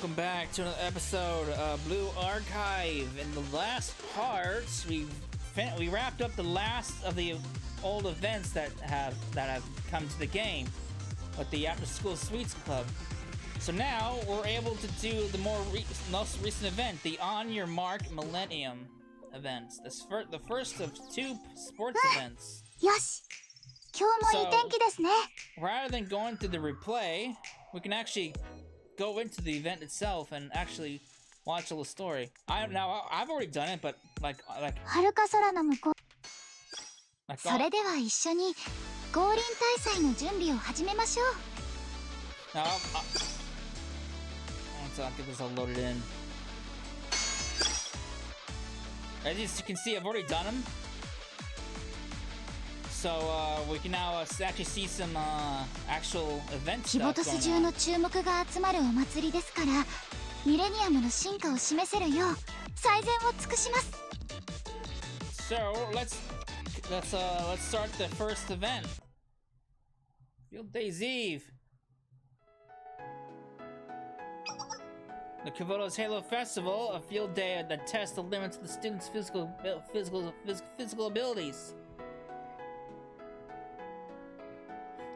welcome back to another episode of Blue Archive. In the last part, we wrapped up the last of the old events that have come to the game with the After School Sweets Club. So now we're able to do the most recent event, the On Your Mark Millennium events. The first of two sports events. So, rather than going through the replay, we can actually go into the event itself and actually watch a little story. I've already done it, but like. Now, so I'll get this all loaded in. As you can see, I've already done them. So we can now actually see some actual event stuff going on. So let's start the first event. Field Day's Eve. The Kavoto's Halo Festival, a field day that tests the limits of the students' physical abilities.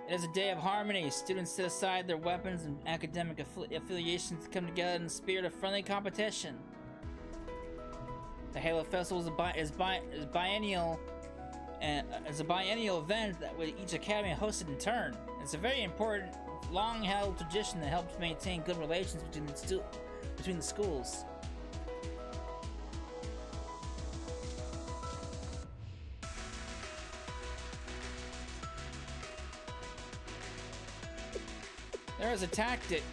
It is a day of harmony. Students set aside their weapons and academic affiliations to come together in the spirit of friendly competition. The Halo Festival is a biennial event that each academy hosted in turn. It's a very important, long-held tradition that helps maintain good relations between the schools. There is a tacket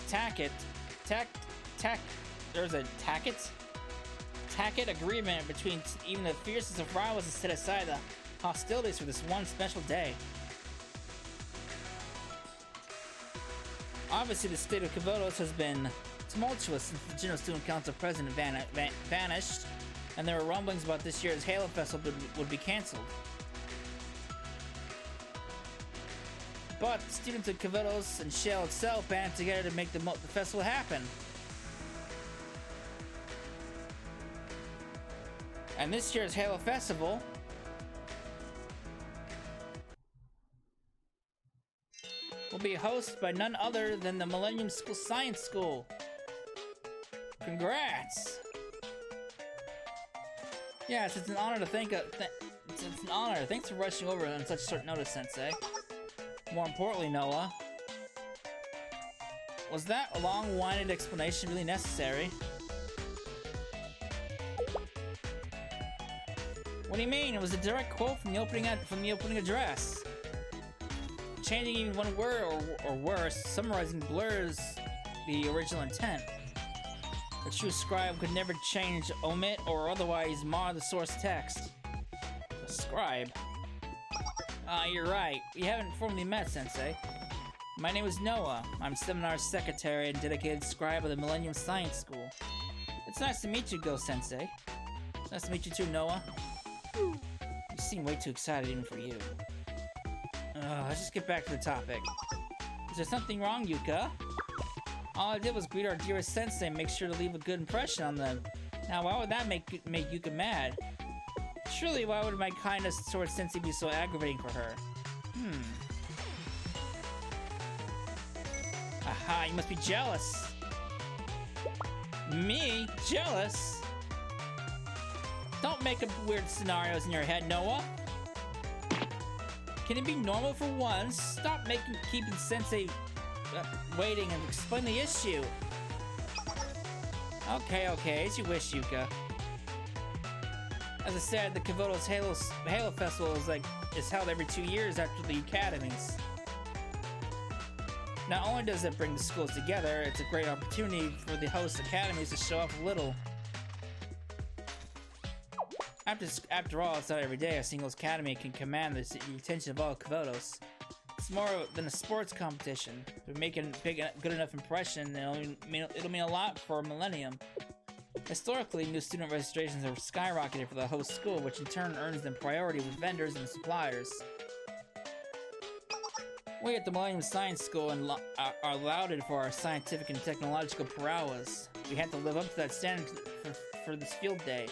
agreement between even the fiercest of rivals to set aside the hostilities for this one special day. Obviously, the state of Kavotos has been tumultuous since the General Student Council president vanished, and there were rumblings about this year's Halo Festival would be cancelled. But the students of Kavotos and Shell itself banded together to make the festival happen. And this year's Halo Festival will be hosted by none other than the Millennium School Science School. Congrats! Yes, it's an honor to thank it's an honor. Thanks for rushing over on such short notice, Sensei. More importantly, Noah, was that long-winded explanation really necessary? What do you mean? It was a direct quote from the opening address. Changing even one word or worse, summarizing blurs the original intent. A true scribe could never change, omit, or otherwise mar the source text. The scribe. You're right. We haven't formally met, Sensei. My name is Noah. I'm Seminar's secretary and dedicated scribe of the Millennium Science School. It's nice to meet you, Go-Sensei. It's nice to meet you too, Noah. You seem way too excited even for you. Let's just get back to the topic. Is there something wrong, Yuka? All I did was greet our dearest Sensei and make sure to leave a good impression on them. Now, why would that make Yuka mad? Surely, why would my kindness towards Sensei be so aggravating for her? Aha, you must be jealous. Me? Jealous? Don't make up weird scenarios in your head, Noah. Can it be normal for once? Stop keeping Sensei waiting and explain the issue. Okay, as you wish, Yuka. As I said, the Kavoto's Halo Festival is held every 2 years after the academies. Not only does it bring the schools together, it's a great opportunity for the host academies to show off a little. After all, it's not every day a single academy can command the attention of all Kavotos. It's more than a sports competition. To make a good enough impression, it'll mean a lot for Millennium. Historically, new student registrations have skyrocketed for the host school, which in turn earns them priority with vendors and suppliers. We at the Millennium Science School are lauded for our scientific and technological prowess. We had to live up to that standard for this field day.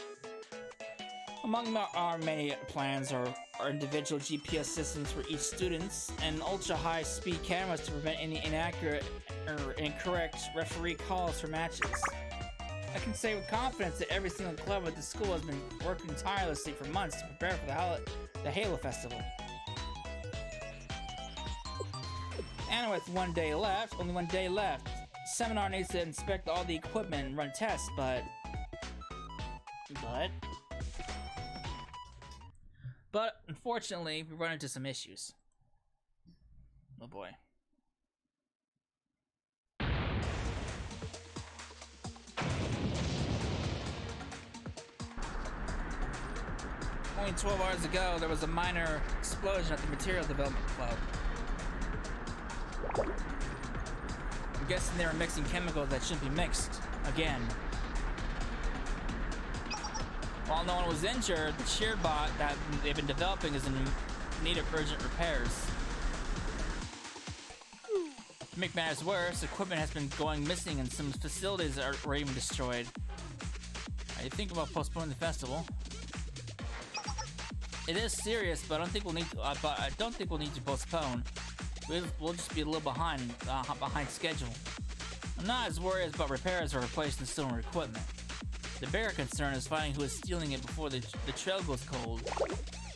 Among our many plans are individual GPS systems for each student and ultra-high-speed cameras to prevent any inaccurate or incorrect referee calls for matches. I can say with confidence that every single club at the school has been working tirelessly for months to prepare for the Halo Festival. And with only 1 day left, Seminar needs to inspect all the equipment and run tests, but unfortunately, we run into some issues. Oh boy. Only 12 hours ago, there was a minor explosion at the Material Development Club. I'm guessing they were mixing chemicals that shouldn't be mixed again. While no one was injured, the shear bot that they've been developing is in need of urgent repairs. To make matters worse, equipment has been going missing and some facilities were even destroyed. I think about postponing the festival. It is serious, but I don't think we'll need to postpone. We'll just be a little behind schedule. I'm not as worried about repairs or replacing stolen equipment. The bigger concern is finding who is stealing it before the trail goes cold.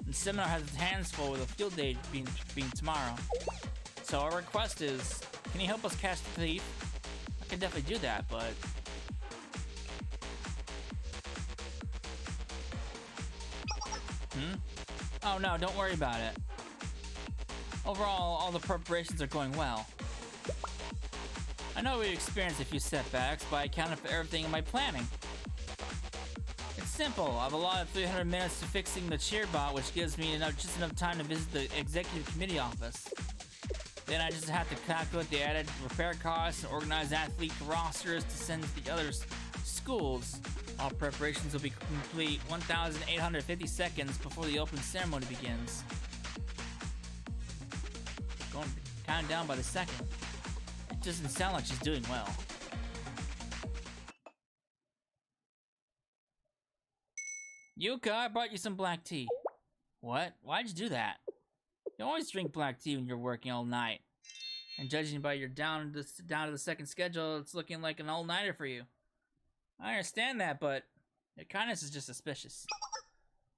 And Seminar has its hands full with a field day being tomorrow. So our request is, can you help us catch the thief? I can definitely do that, but... Oh no, don't worry about it. Overall, all the preparations are going well. I know we experienced a few setbacks, but I accounted for everything in my planning. It's simple. I've allotted 300 minutes to fixing the cheer bot, which gives me just enough time to visit the executive committee office. Then I just have to calculate the added repair costs and organize athlete rosters to send to the other schools. All preparations will be complete 1,850 seconds before the opening ceremony begins. Going counting down by the second. It doesn't sound like she's doing well. Yuka, I brought you some black tea. What? Why'd you do that? You always drink black tea when you're working all night. And judging by your down to the second schedule, it's looking like an all-nighter for you. I understand that, but your kindness is just suspicious.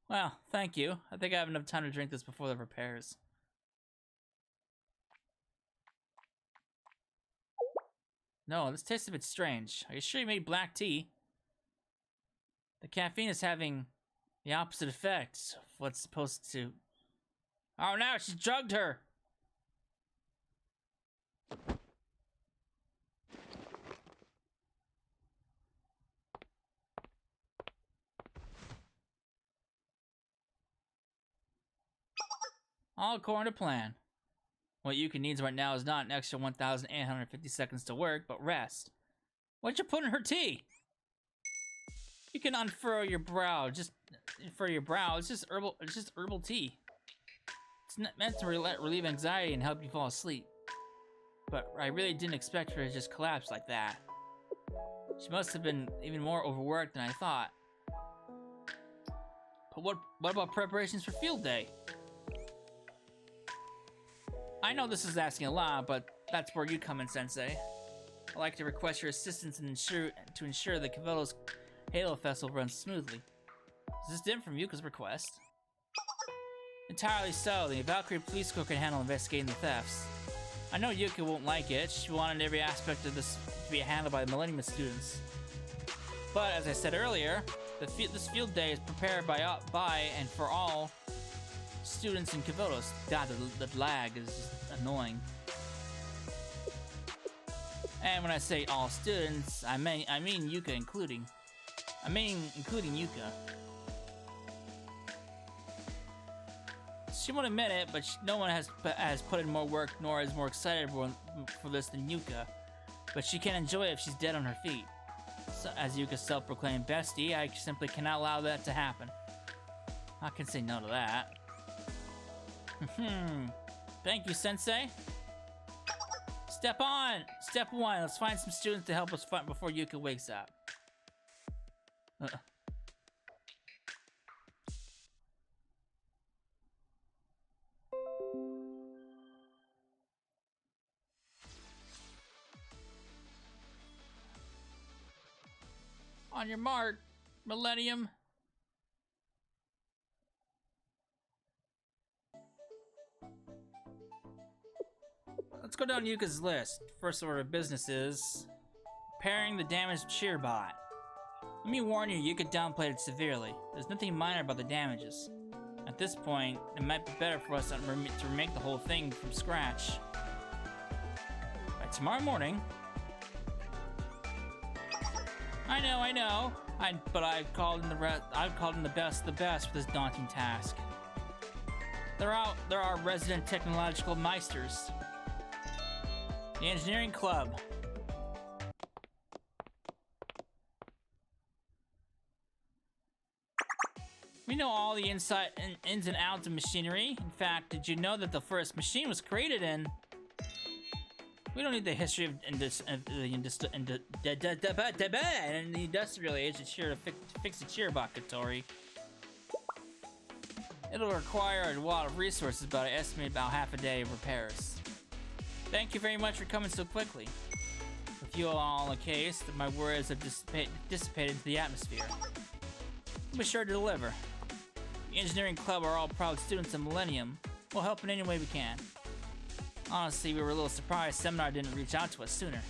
Well, thank you. I think I have enough time to drink this before the repairs. No, this tastes a bit strange. Are you sure you made black tea? The caffeine is having the opposite effect of what's supposed to... Oh no, she drugged her! All according to plan. What Yuka needs right now is not an extra 1,850 seconds to work, but rest. What'd you put in her tea? You can unfurrow your brow. Just for your brow. It's just herbal tea. It's not meant to relieve anxiety and help you fall asleep. But I really didn't expect her to just collapse like that. She must have been even more overworked than I thought. But what about preparations for field day? I know this is asking a lot, but that's where you come in, Sensei. I'd like to request your assistance to ensure the Cavello's Halo Festival runs smoothly. Is this different from Yuka's request? Entirely so. The Valkyrie Police Corps can handle investigating the thefts. I know Yuka won't like it. She wanted every aspect of this to be handled by the Millennium students. But as I said earlier, this field day is prepared by and for all students in Cavellos. God, the lag is just annoying. And when I say all students, I mean Yuka including Yuka. She won't admit it, but no one has put in more work nor is more excited for this than Yuka. But she can enjoy it if she's dead on her feet. So, as Yuka's self-proclaimed bestie, I simply cannot allow that to happen. I can say no to that. Thank you, Sensei. Step on! Step 1, let's find some students to help us fight before Yuka wakes up. On your mark, Millennium. Let's go down Yuka's list. First order of business is repairing the damaged cheer bot. Let me warn you, Yuka downplayed it severely. There's nothing minor about the damages. At this point, it might be better for us to remake the whole thing from scratch. By tomorrow morning. I know. But I've called in the best for this daunting task. There are resident technological meisters. The engineering club. We know all the ins and outs of machinery. In fact, did you know that the first machine was created in... We don't need the history of the industrial age to fix the cheerbot, Katori. It'll require a lot of resources, but I estimate about half a day of repairs. Thank you very much for coming so quickly. With you all in the case, that my worries have dissipated into the atmosphere. We'll be sure to deliver. The engineering club are all proud students of Millennium. We'll help in any way we can. Honestly, we were a little surprised Seminar didn't reach out to us sooner.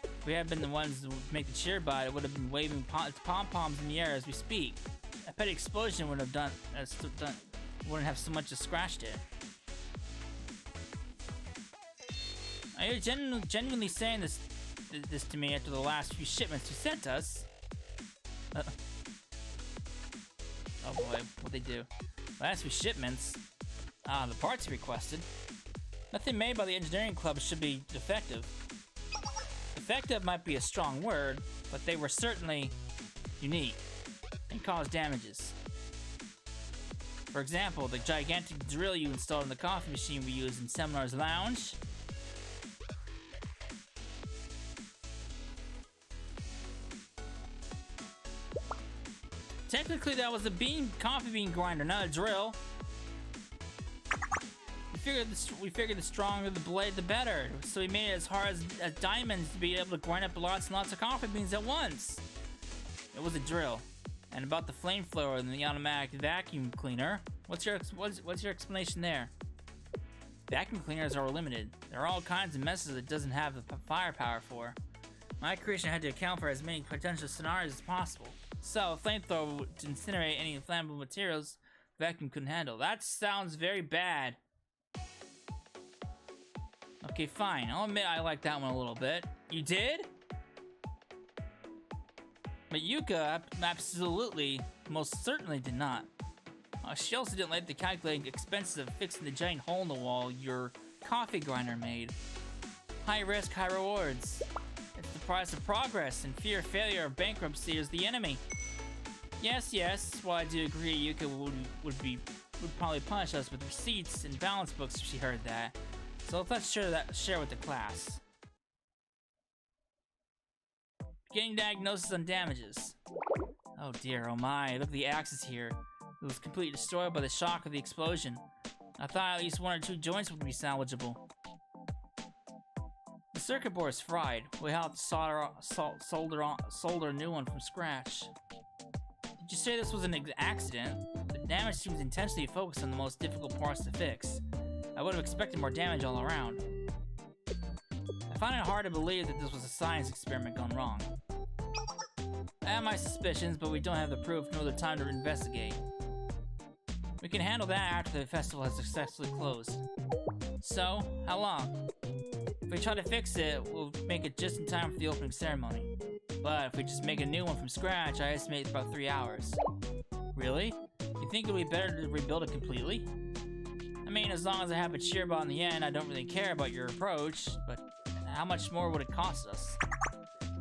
If we had been the ones to make the cheerbot, it would have been waving its pom-poms in the air as we speak. A petty explosion wouldn't have so much as scratched it. Are you genuinely saying this to me after the last few shipments you sent us? Oh boy, what'd they do? Last few shipments? The parts you requested. Nothing made by the engineering club should be defective. Defective might be a strong word, but they were certainly unique and caused damages. For example, the gigantic drill you installed in the coffee machine we used in Seminar's lounge. Technically, that was a coffee bean grinder, not a drill. We figured the stronger the blade, the better. So we made it as hard as diamonds to be able to grind up lots and lots of coffee beans at once. It was a drill. And about the flamethrower and the automatic vacuum cleaner, what's your explanation there? Vacuum cleaners are limited. There are all kinds of messes it doesn't have the firepower for. My creation had to account for as many potential scenarios as possible. So, a flamethrower would incinerate any flammable materials the vacuum couldn't handle. That sounds very bad. Okay, fine. I'll admit I like that one a little bit. You did? But Yuka absolutely, most certainly did not. She also didn't like the calculating expenses of fixing the giant hole in the wall your coffee grinder made. High risk, high rewards. It's the price of progress, and fear of failure or bankruptcy is the enemy. Yes, while I do agree Yuka would probably punish us with receipts and balance books if she heard that. So let's share with the class. Getting diagnosis on damages. Oh dear, oh my, look at the axis here. It was completely destroyed by the shock of the explosion. I thought at least 1 or 2 joints would be salvageable. The circuit board is fried. We'll have to solder a new one from scratch. Did you say this was an accident? The damage seems intentionally focused on the most difficult parts to fix. I would have expected more damage all around. I find it hard to believe that this was a science experiment gone wrong. I have my suspicions, but we don't have the proof nor the time to investigate. We can handle that after the festival has successfully closed. So, how long? If we try to fix it, we'll make it just in time for the opening ceremony. But if we just make a new one from scratch, I estimate about 3 hours. Really? You think it would be better to rebuild it completely? I mean, as long as I have a cheerbot in the end, I don't really care about your approach, but how much more would it cost us?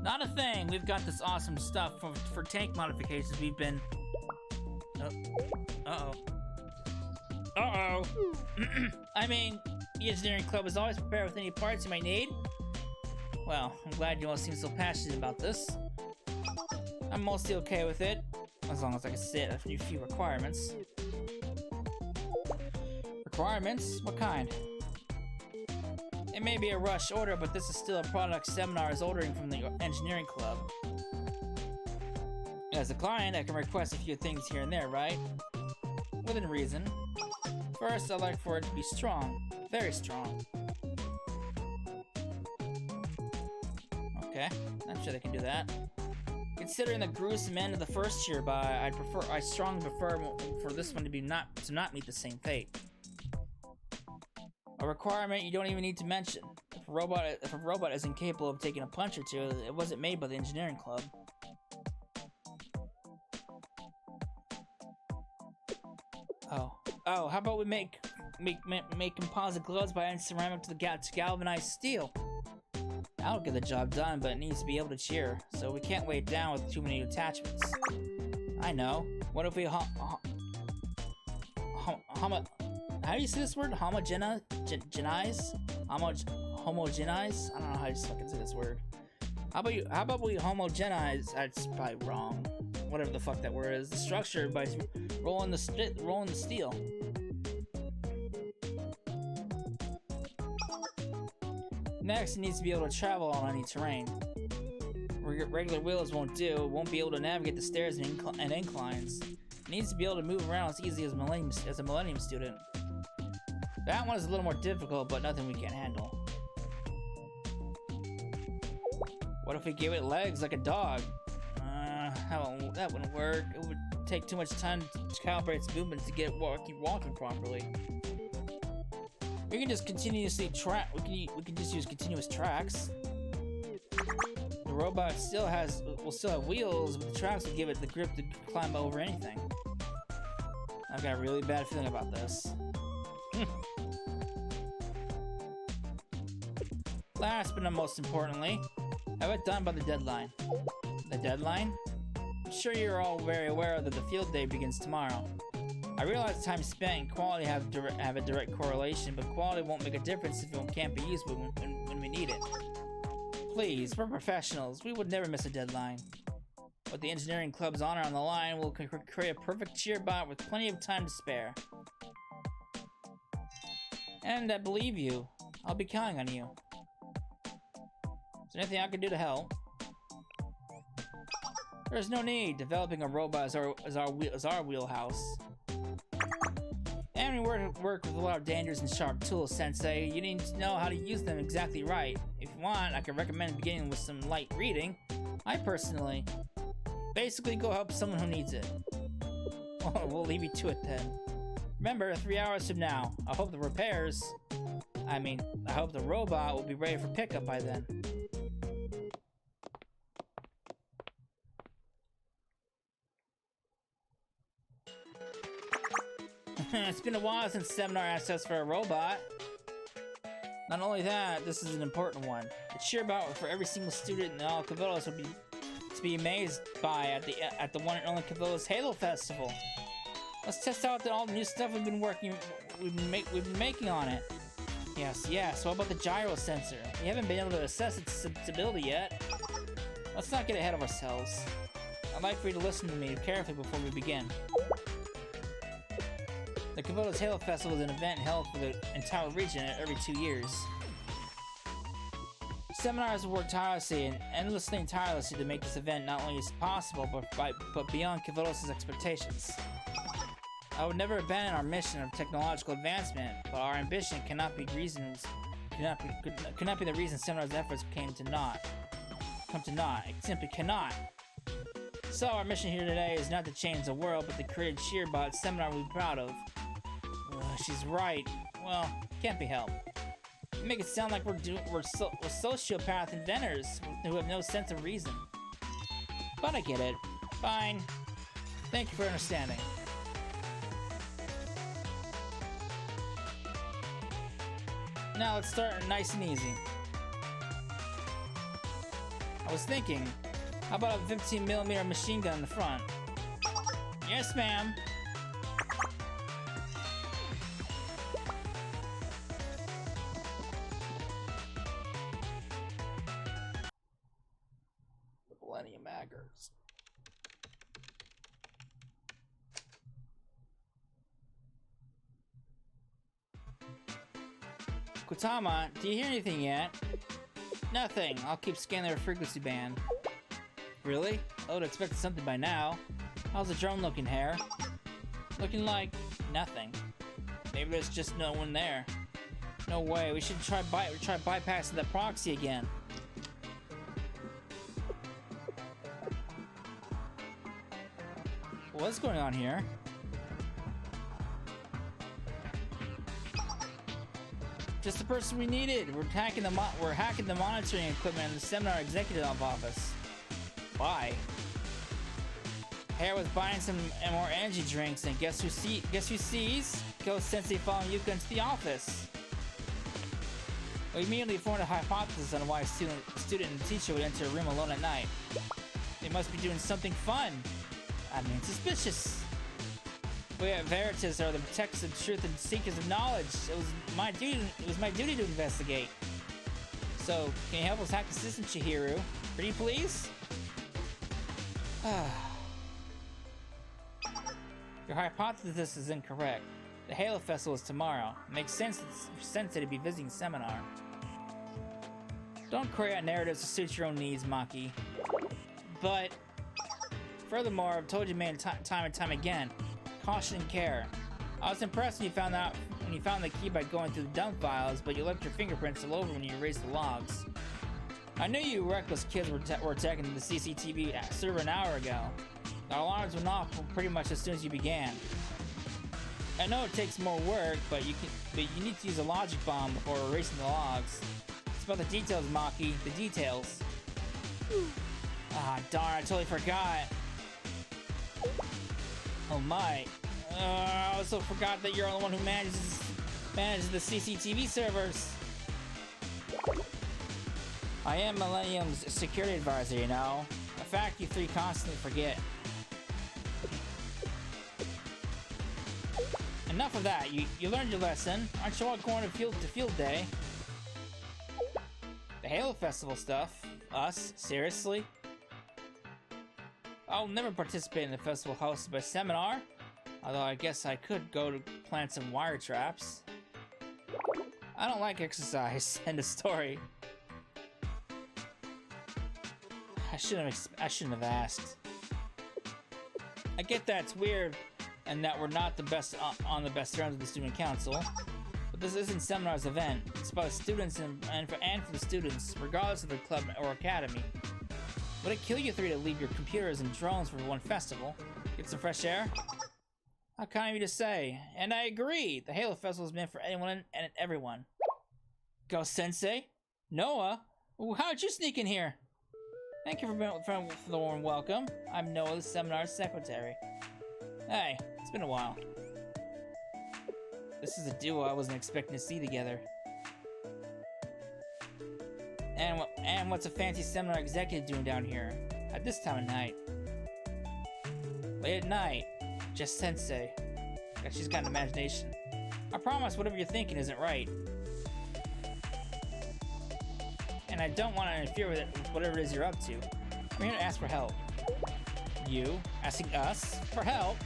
Not a thing. We've got this awesome stuff for tank modifications we've been... Uh-oh. I mean, the engineering club is always prepared with any parts you might need. Well, I'm glad you all seem so passionate about this. I'm mostly okay with it, as long as I can set a few requirements. Requirements? What kind? It may be a rush order, but this is still a product Seminar is ordering from the engineering club. As a client, I can request a few things here and there, right? Within reason. First, I'd like for it to be strong. Very strong. Okay, I'm sure they can do that. Considering the gruesome end of the first year by, I strongly prefer for this one to not meet the same fate. A requirement you don't even need to mention. If a robot is incapable of taking a punch or two, it wasn't made by the engineering club. Oh, how about we make composite gloves by adding ceramic to galvanized steel? That'll get the job done, but it needs to be able to cheer, so we can't weigh it down with too many attachments. I know. What if we how do you say this word? Homogenize? Homogenize? I don't know how to fucking say this word. How about we homogenize? That's probably wrong. Whatever the fuck that word is. The structure by rolling the steel. Next, it needs to be able to travel on any terrain. Regular wheels won't do. It won't be able to navigate the stairs and inclines. It needs to be able to move around as easy as a Millennium student. That one is a little more difficult, but nothing we can't handle. What if we give it legs like a dog? That wouldn't work. It would take too much time to calibrate its movements to get it walking properly. We can just continuously we can just use continuous tracks. The robot will still have wheels, but the tracks will give it the grip to climb over anything. I've got a really bad feeling about this. Last but not most importantly, have it done by the deadline. The deadline? I'm sure you're all very aware that the field day begins tomorrow. I realize time spent and quality have a direct correlation, but quality won't make a difference if it can't be used when we need it. Please, we're professionals. We would never miss a deadline. With the engineering club's honor on the line, we'll create a perfect cheerbot with plenty of time to spare. And I believe you. I'll be counting on you. Is there anything I can do to help? There's no need. Developing a robot is our wheelhouse. And we work with a lot of dangers and sharp tools, Sensei. You need to know how to use them exactly right. If you want, I can recommend beginning with some light reading. I personally... Basically, go help someone who needs it. We'll leave you to it then. Remember, 3 hours from now, I hope the robot will be ready for pickup by then. It's been a while since Seminar asked us for a robot. Not only that, this is an important one. The cheerbot for every single student in all Cavillos will be to be amazed by at the one and only Cavillos Halo Festival. Let's test out all the new stuff we've been making on it. Yes. What about the gyro sensor? We haven't been able to assess its stability yet. Let's not get ahead of ourselves. I'd like for you to listen to me carefully before we begin. The Cavillos Halo Festival is an event held for the entire region every 2 years. Seminars have worked tirelessly to make this event not only as possible, but beyond Cavillos' expectations. I would never abandon our mission of technological advancement, but our ambition cannot be the reason Seminar's efforts come to naught. It simply cannot. So our mission here today is not to change the world, but to create a cheerbot Seminar we'll be proud of. She's right. Well, can't be helped. You make it sound like we're sociopath inventors who have no sense of reason. But I get it. Fine. Thank you for understanding. Now let's start nice and easy. I was thinking, how about a 15mm machine gun in the front? Yes, ma'am. Kutama, do you hear anything yet? Nothing. I'll keep scanning their frequency band. Really? I would have expected something by now. How's the drone looking, Hair? Looking like nothing. Maybe there's just no one there. No way. We should try bypassing the proxy again. What's going on here? Just the person we needed. We're hacking the monitoring equipment in the seminar executive office. Why? Hair was buying some more energy drinks, and guess who sees? Ghost Sensei following Yuka into the office. We immediately formed a hypothesis on why a student and teacher would enter a room alone at night. They must be doing something fun. I mean, suspicious. We at Veritas are the protectors of truth and seekers of knowledge. It was my duty to investigate. So, can you help us hack the system, Chihiro? Pretty please? Your hypothesis is incorrect. The Halo Festival is tomorrow. It makes sense for Sensei to be visiting seminar. Don't create narratives to suit your own needs, Maki. But, furthermore, I've told you time and time again, caution and care. I was impressed when you found the key by going through the dump files, but you left your fingerprints all over when you erased the logs. I knew you reckless kids were attacking the CCTV server an hour ago. The alarms went off pretty much as soon as you began. I know it takes more work, but you need to use a logic bomb before erasing the logs. It's about the details, Maki. The details. Ah, darn! I totally forgot. Oh my! I also forgot that you're the one who manages the CCTV servers. I am Millennium's security advisor, you know. A fact you three constantly forget. Enough of that. You learned your lesson. Aren't you all going to field day? The Halo Festival stuff? Us? Seriously? I'll never participate in the festival hosted by Seminar. Although I guess I could go to plant some wire traps. I don't like exercise. End of story. I shouldn't have asked. I get that it's weird and that we're not the best on the best terms with the student council, but this isn't Seminar's event. It's about students and for the students, regardless of the club or academy. Would it kill you three to leave your computers and drones for one festival? Get some fresh air? How kind of you to say. And I agree. The Halo Festival is meant for anyone and everyone. Ghost Sensei? Noah? How'd you sneak in here? Thank you for the warm welcome. I'm Noah, the seminar's secretary. Hey, it's been a while. This is a duo I wasn't expecting to see together. And what's a fancy seminar executive doing down here at this time of night? Late at night, just Sensei. She's got an imagination. I promise whatever you're thinking isn't right. And I don't want to interfere with whatever it is you're up to. I'm here to ask for help. You asking us for help?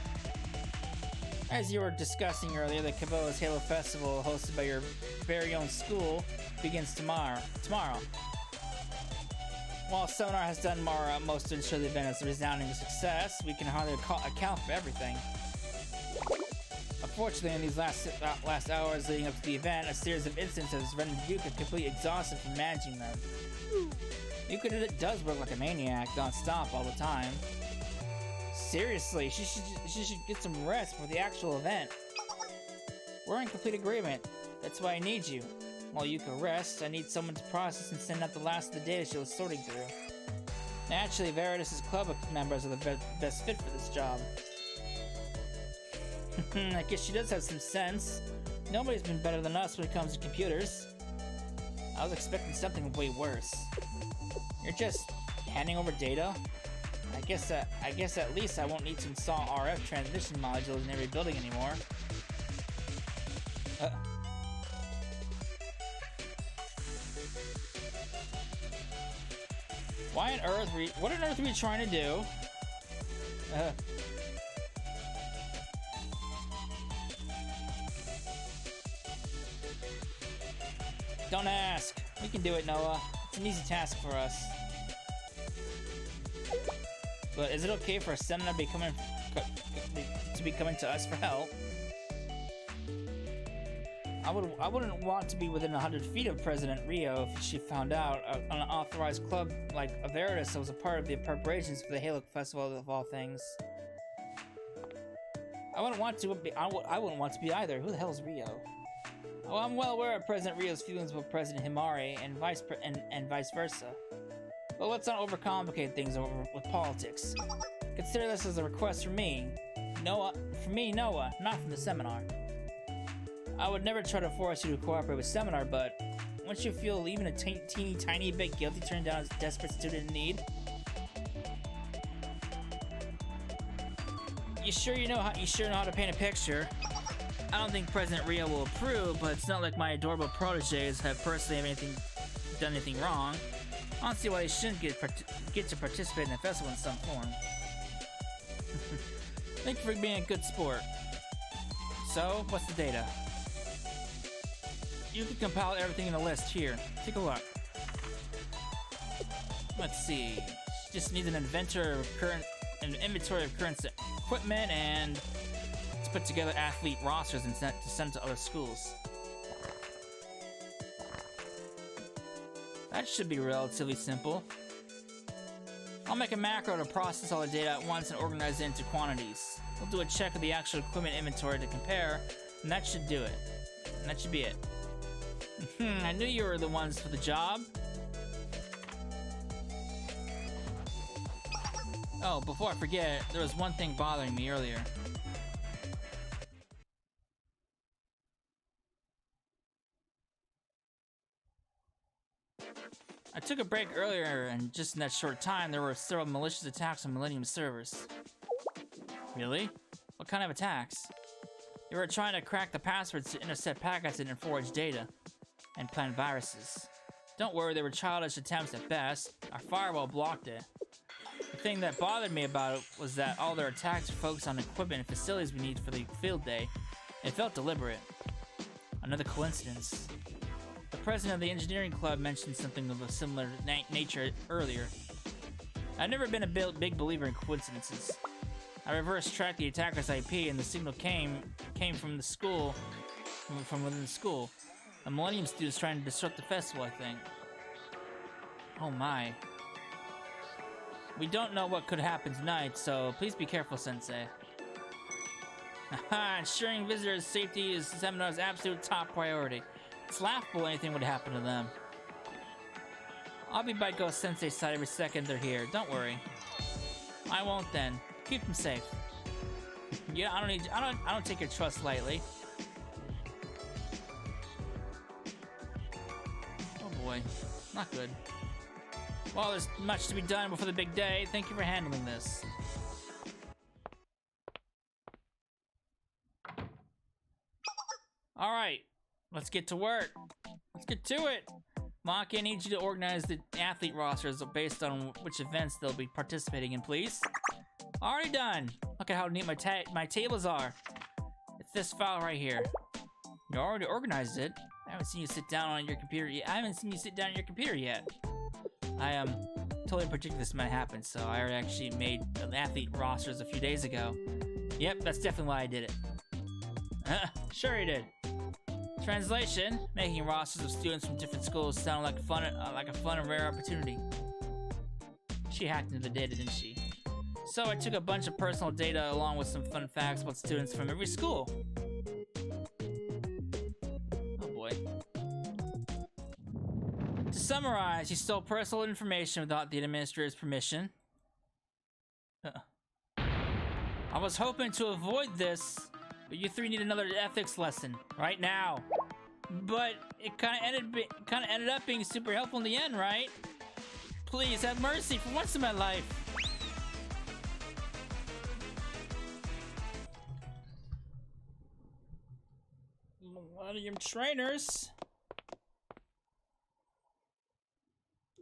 As you were discussing earlier, the Cabela's Halo Festival, hosted by your very own school, begins tomorrow. While Sonar has done more utmost to ensure the event is a resounding success, we can hardly account for everything. Unfortunately, in these last hours leading up to the event, a series of incidents has rendered Yuka completely exhausted from managing them. Yuka does work like a maniac, non-stop all the time. Seriously, she should get some rest for the actual event. We're in complete agreement. That's why I need you. While Yuka rests, I need someone to process and send out the last of the data she was sorting through. Naturally, Veritas' club members are the best fit for this job. I guess she does have some sense. Nobody's been better than us when it comes to computers. I was expecting something way worse. You're just handing over data? I guess at least I won't need to install RF transmission modules in every building anymore. What on earth are we trying to do? Don't ask. We can do it, Noah. It's an easy task for us. But is it okay for a seminar to be coming to us for help? I wouldn't want to be within 100 feet of President Rio if she found out an unauthorized club like Averitas was a part of the preparations for the Halo Festival of all things. I wouldn't want to be. I wouldn't want to be either. Who the hell is Rio? Oh, I'm well aware of President Rio's feelings about President Himari and vice versa. But let's not overcomplicate things with politics. Consider this as a request from me, Noah, not from the seminar. I would never try to force you to cooperate with seminar, but once you feel even a teeny tiny bit guilty turning down a desperate student in need, you sure know how to paint a picture. I don't think President Rio will approve, but it's not like my adorable proteges have personally done anything wrong. I don't see why they shouldn't get to participate in the festival in some form. Thank you for being a good sport. So, what's the data? You can compile everything in the list here. Take a look. Let's see. She just needs an inventory of current equipment and to put together athlete rosters and to send to other schools. That should be relatively simple. I'll make a macro to process all the data at once and organize it into quantities. We'll do a check of the actual equipment inventory to compare, and that should do it. And that should be it. I knew you were the ones for the job. Oh, before I forget, there was one thing bothering me earlier. I took a break earlier, and just in that short time, there were several malicious attacks on Millennium servers. Really? What kind of attacks? They were trying to crack the passwords to intercept packets and forge data, and plant viruses. Don't worry, they were childish attempts at best. Our firewall blocked it. The thing that bothered me about it was that all their attacks were focused on equipment and facilities we need for the field day. It felt deliberate. Another coincidence. The president of the engineering club mentioned something of a similar nature earlier. I've never been a big believer in coincidences. I reverse tracked the attacker's IP, and the signal came from the school, from within the school. A Millennium student's trying to disrupt the festival, I think. Oh my. We don't know what could happen tonight, so please be careful, Sensei. Haha, ensuring visitors' safety is Seminar's absolute top priority. It's laughable anything would happen to them. I'll be by Ghost Sensei's side every second they're here, don't worry. I won't then. Keep them safe. Yeah, I don't take your trust lightly. Oh boy, not good. Well, there's much to be done before the big day. Thank you for handling this. Alright, let's get to work. Let's get to it. Maki, I need you to organize the athlete rosters based on which events they'll be participating in, please. Already done. Look at how neat my tables are. It's this file right here. You already organized it. I haven't seen you sit down on your computer yet. I totally predicted this might happen, so I already actually made the athlete rosters a few days ago. Yep, that's definitely why I did it. Sure you did. Translation: making rosters of students from different schools sounded like a fun and rare opportunity. She hacked into the data, didn't she? So I took a bunch of personal data along with some fun facts about students from every school. Oh boy. To summarize, you stole personal information without the administrator's permission. I was hoping to avoid this, but you three need another ethics lesson right now. But it kind of ended up being super helpful in the end, right? Please have mercy for once in my life. Millennium trainers.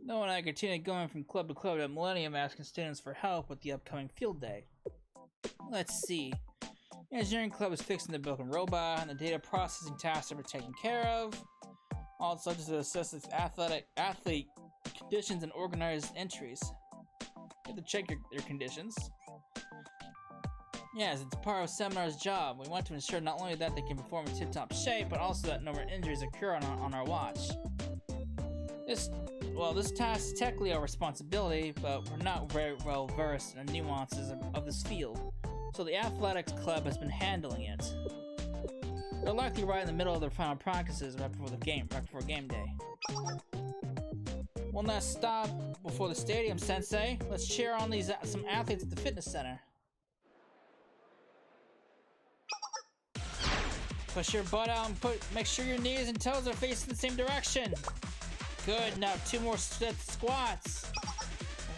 Noah and I continued going from club to club at Millennium, asking students for help with the upcoming field day. Let's see. The engineering club is fixing the broken robot, and the data processing tasks are taken care of. All subjects to assess its athlete conditions and organize entries. You have to check your conditions. Yes, it's part of Seminar's job. We want to ensure not only that they can perform in tip-top shape, but also that no more injuries occur on our watch. This task is technically our responsibility, but we're not very well versed in the nuances of this field, so the athletics club has been handling it. They're likely right in the middle of their final practices right before game day. One last stop before the stadium, Sensei. Let's cheer on some athletes at the fitness center. Push your butt out and make sure your knees and toes are facing the same direction. Good, now 2 more squats.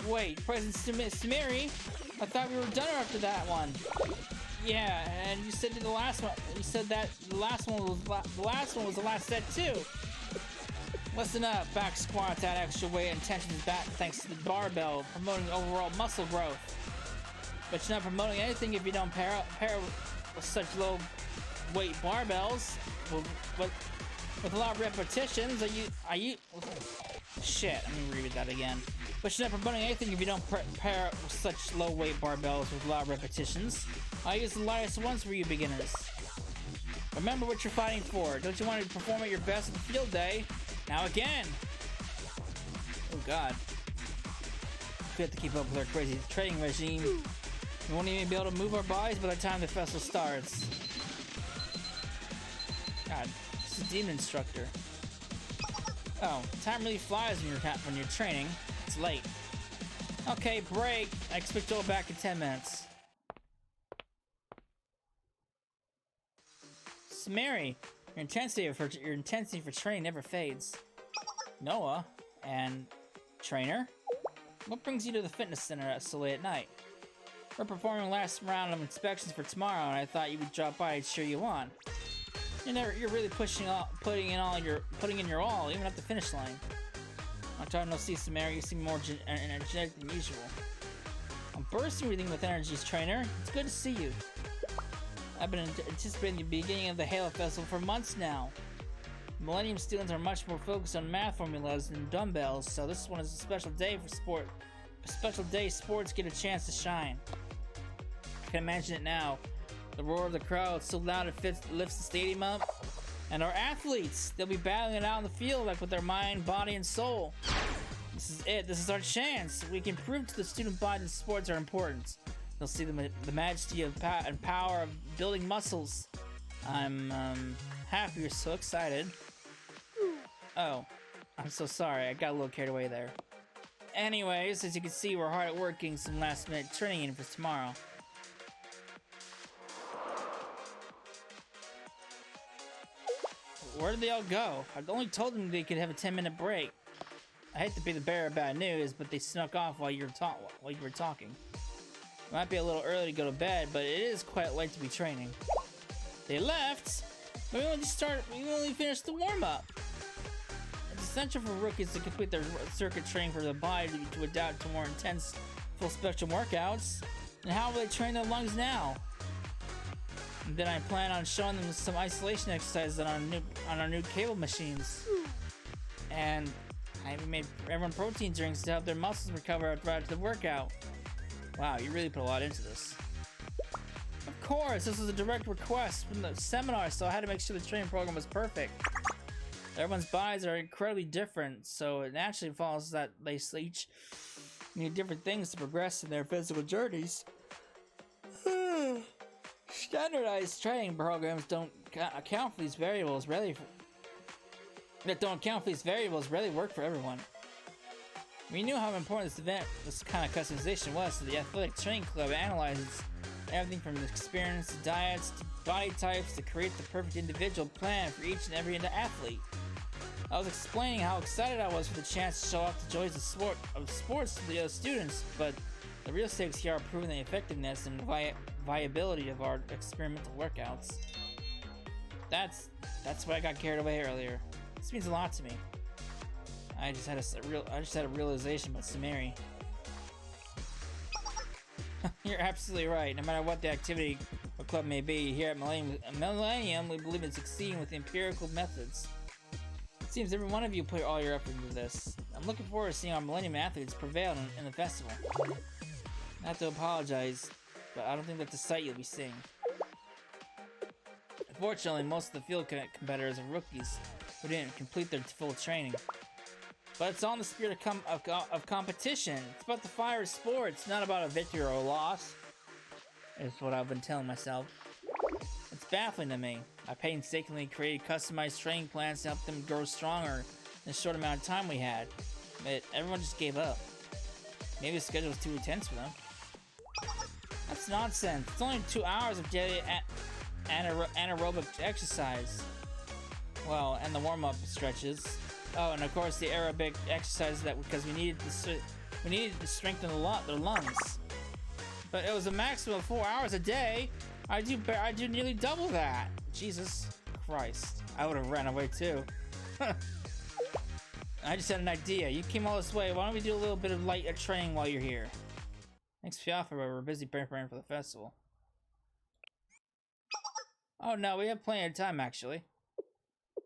Wait, President Sumeri, I thought we were done after that one. Yeah, and you said the last one. You said that the last one was the last set too. Listen up, back squats add extra weight and tension is back thanks to the barbell, promoting overall muscle growth. But you're not promoting anything if you don't pair with such low weight barbells with a lot of repetitions. Shit, let me read that again. But you're not promoting anything if you don't pair up with such low weight barbells with a lot of repetitions. I use the lightest ones for you beginners. Remember what you're fighting for. Don't you want to perform at your best at the field day? Now again! Oh god. We have to keep up with our crazy training regime. We won't even be able to move our bodies by the time the festival starts. God, this is a demon instructor. Oh, time really flies when you're training. It's late. Okay, break. I expect you'll be back in 10 minutes. Mary, your intensity for training never fades. Noah and trainer, what brings you to the fitness center so late at night? We're performing last round of inspections for tomorrow, and I thought you would drop by and cheer you on. You're really putting in your all, even at the finish line. I'm trying to see Samara. You seem more energetic than usual. I'm bursting with energies, trainer. It's good to see you. I've been anticipating the beginning of the Halo Festival for months now. Millennium students are much more focused on math formulas than dumbbells, so this one is a special day for sport. A special day sports get a chance to shine. I can imagine it now. The roar of the crowd so loud it lifts the stadium up. And our athletes, they'll be battling it out in the field like with their mind, body, and soul. This is it. This is our chance. We can prove to the student body that sports are important. They'll see the majesty of and power of building muscles. I'm happy you're so excited. Oh, I'm so sorry. I got a little carried away there. Anyways, as you can see, we're hard at work getting some last-minute training in for tomorrow. Where did they all go? I only told them they could have a 10-minute break. I hate to be the bearer of bad news, but they snuck off while you were talking. It might be a little early to go to bed, but it is quite late to be training. They left? We only finished the warm-up. It's essential for rookies to complete their circuit training for the body to adapt to more intense, full-spectrum workouts. And how will they train their lungs now? And then I plan on showing them some isolation exercises on our new cable machines. And I even made everyone protein drinks to help their muscles recover after the workout. Wow, you really put a lot into this. Of course, this was a direct request from the seminar, so I had to make sure the training program was perfect. Everyone's bodies are incredibly different, so it naturally follows that they each need different things to progress in their physical journeys. Standardized training programs don't account for these variables. Rarely work for everyone. We knew how important this kind of customization was, so the athletic training club analyzes everything from experience to diets to body types to create the perfect individual plan for each and every athlete. I was explaining how excited I was for the chance to show off the joys of sports to the other students, but the real stakes here are proving the effectiveness and viability of our experimental workouts. That's why I got carried away earlier. This means a lot to me. I just had a realization about Samari. You're absolutely right. No matter what the activity or club may be, here at Millennium, we believe in succeeding with empirical methods. It seems every one of you put all your effort into this. I'm looking forward to seeing our Millennium athletes prevail in the festival. I have to apologize, but I don't think that's the sight you'll be seeing. Unfortunately, most of the field competitors are rookies who didn't complete their full training. But it's all in the spirit of competition. It's about the fire of sports, not about a victory or a loss. Is what I've been telling myself. It's baffling to me. I painstakingly created customized training plans to help them grow stronger in the short amount of time we had. But everyone just gave up. Maybe the schedule was too intense for them. That's nonsense. It's only 2 hours of daily anaerobic exercise. Well, and the warm-up stretches. Oh, and of course the aerobic exercises because we needed to strengthen their lungs. But it was a maximum of 4 hours a day. I do nearly double that. Jesus Christ. I would have ran away too. I just had an idea. You came all this way. Why don't we do a little bit of light training while you're here? Thanks for the offer, but we're busy preparing for the festival. Oh no, we have plenty of time actually.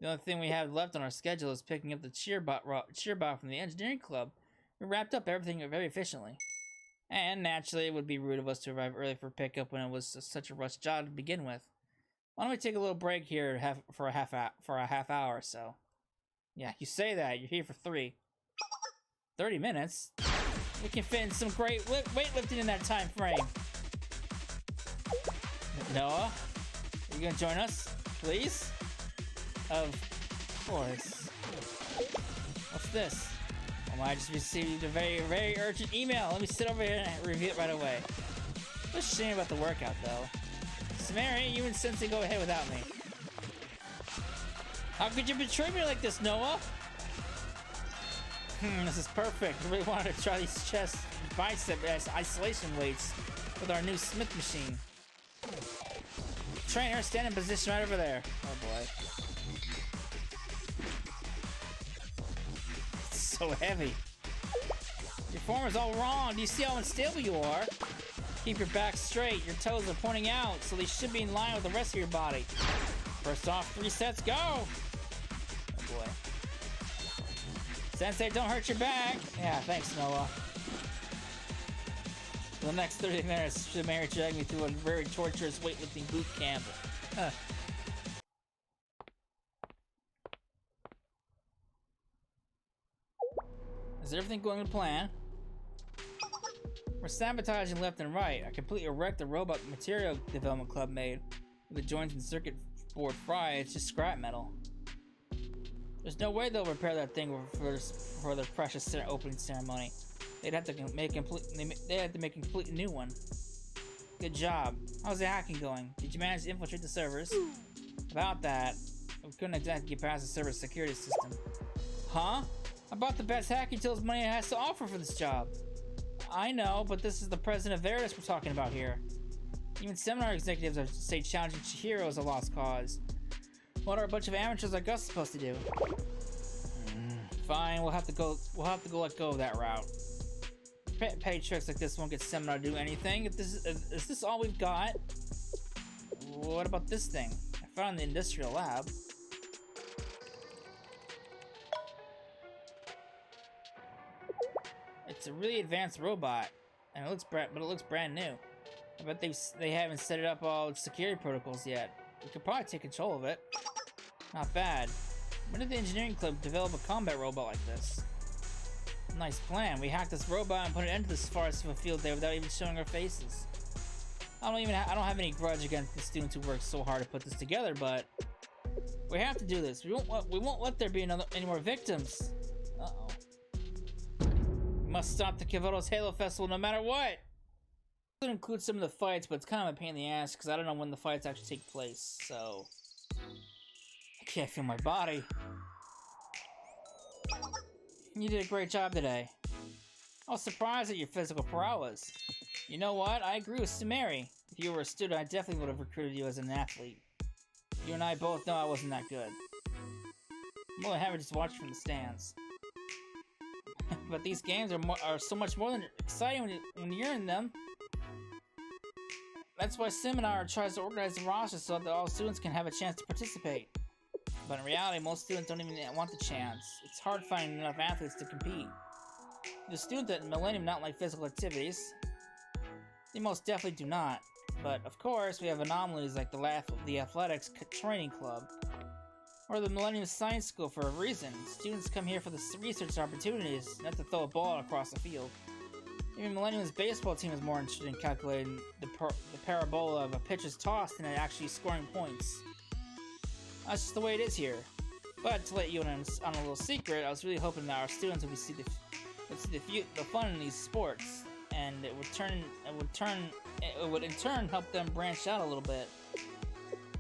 The only thing we have left on our schedule is picking up the cheerbot from the engineering club. We wrapped up everything very efficiently. And naturally, it would be rude of us to arrive early for pickup when it was such a rush job to begin with. Why don't we take a little break here for a half hour or so? Yeah, you say that. You're here for 30 minutes? We can fit in some great weightlifting in that time frame. Noah, are you gonna join us, please? Of course. What's this? Well, I just received a very, very urgent email. Let me sit over here and review it right away. What's a shame about the workout, though. Samari, you and Sensei go ahead without me. How could you betray me like this, Noah? This is perfect. I really wanted to try these chest bicep isolation weights with our new Smith machine. Trainer, stand in position right over there. Oh boy. It's so heavy. Your form is all wrong. Do you see how unstable you are? Keep your back straight. Your toes are pointing out, so they should be in line with the rest of your body. First off, 3 sets, go! Oh boy. Sensei, don't hurt your back. Yeah, thanks, Noah. For the next 30 minutes, Shamari dragged me through a very torturous weightlifting boot camp. Is everything going to plan? We're sabotaging left and right. I completely wrecked the robot material development club made. With the joints and circuit board fried, it's just scrap metal. There's no way they'll repair that thing for the precious opening ceremony. They'd have to make a completely new one. Good job. How's the hacking going? Did you manage to infiltrate the servers? About that, we couldn't exactly get past the server security system. Huh? I bought the best hacking tools money has to offer for this job. I know, but this is the president of Veritas we're talking about here. Even seminar executives say challenging Chihiro is a lost cause. What are a bunch of amateurs like us supposed to do? Fine, we'll have to go let go of that route. Petty tricks like this won't get seminar to do anything. Is this all we've got? What about this thing? I found in the industrial lab. It's a really advanced robot, and it looks brand new. I bet they haven't set it up all its security protocols yet. We could probably take control of it. Not bad. When did the engineering club develop a combat robot like this? Nice plan. We hacked this robot and put an end to this farce of a field day without even showing our faces. I don't have any grudge against the students who worked so hard to put this together, but we have to do this. We won't let there be any more victims. Uh-oh. We must stop the Kivoto's Halo Festival no matter what. It includes some of the fights, but it's kind of a pain in the ass because I don't know when the fights actually take place, so I can't feel my body. You did a great job today. I was surprised at your physical prowess. You know what? I agree with Sumeri. If you were a student, I definitely would have recruited you as an athlete. You and I both know I wasn't that good. I'm only happy to just watch from the stands. But these games are so much more than exciting when you're in them. That's why Seminar tries to organize the roster so that all students can have a chance to participate. But in reality, most students don't even want the chance. It's hard finding enough athletes to compete. The students at Millennium not like physical activities. They most definitely do not. But of course, we have anomalies like the Athletics Training Club. Or the Millennium Science School for a reason. Students come here for the research opportunities, not to throw a ball across the field. Even Millennium's baseball team is more interested in calculating the parabola of a pitcher's toss than actually scoring points. That's just the way it is here. But to let you in on a little secret, I was really hoping that our students would see the fun in these sports, and it would in turn help them branch out a little bit.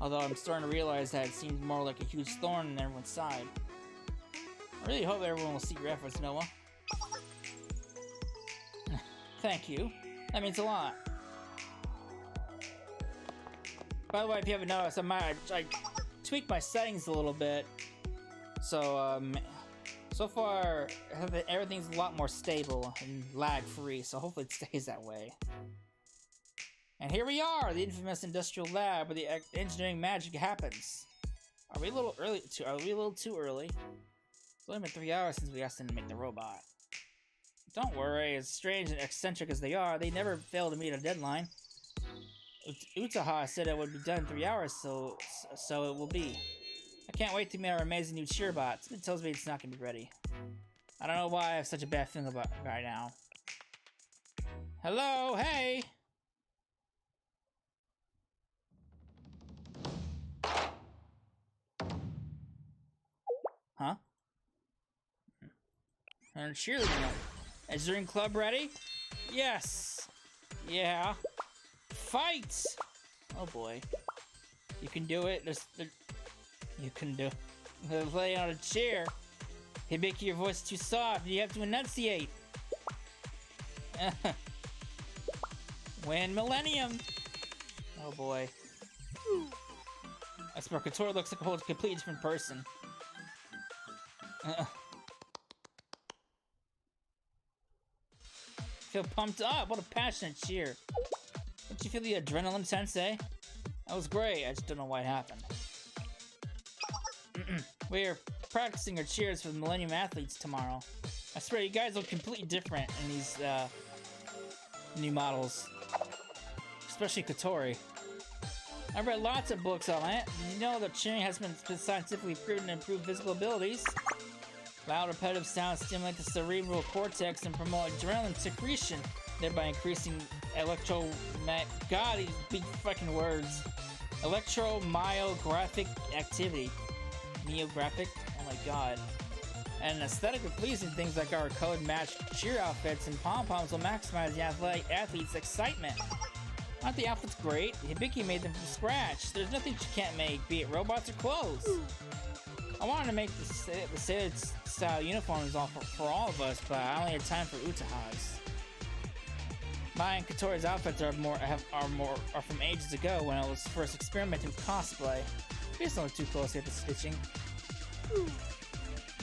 Although I'm starting to realize that it seems more like a huge thorn in everyone's side. I really hope everyone will see your efforts, Noah. Thank you. That means a lot. By the way, if you haven't noticed, I tweaked my settings a little bit. So, so far, everything's a lot more stable and lag-free, so hopefully it stays that way. And here we are, the infamous industrial lab where the engineering magic happens. Are we a little early? Are we a little too early? It's only been 3 hours since we asked them to make the robot. Don't worry, as strange and eccentric as they are, they never fail to meet a deadline. Utaha said it would be done in 3 hours, so it will be. I can't wait to meet our amazing new cheerbot. It tells me it's not going to be ready. I don't know why I have such a bad feeling about it right now. Hello, hey! Huh? And cheerleading. Engineering club ready? Yes! Yeah. Fight! Oh boy. You can do it. You can do it. They're laying on a chair. Hey, Mickey, your voice is too soft. You have to enunciate. Win Millennium! Oh boy. I swear, Couture looks like a whole completely different person. Feel pumped up. What a passionate cheer. Don't you feel the adrenaline, Sensei? That was great. I just don't know why it happened. We're practicing our cheers for the Millennium athletes tomorrow. I swear, you guys look completely different in these new models. Especially Kotori. I've read lots of books on it. Did you know that cheering has been scientifically proven to improve physical abilities? Loud, repetitive sounds stimulate the cerebral cortex and promote adrenaline secretion, thereby increasing God, these big fucking words. Electromyographic activity. Myographic? Oh my god. And aesthetically pleasing things like our code-matched cheer outfits and pom-poms will maximize the athlete's excitement. Aren't the outfits great? Hibiki made them from scratch. There's nothing she can't make, be it robots or clothes. I wanted to make the Sailor-style uniforms for all of us, but I only had time for Utaha's. Mine and Kotori's outfits are from ages ago when I was first experimenting with cosplay. Please don't look too closely at the stitching.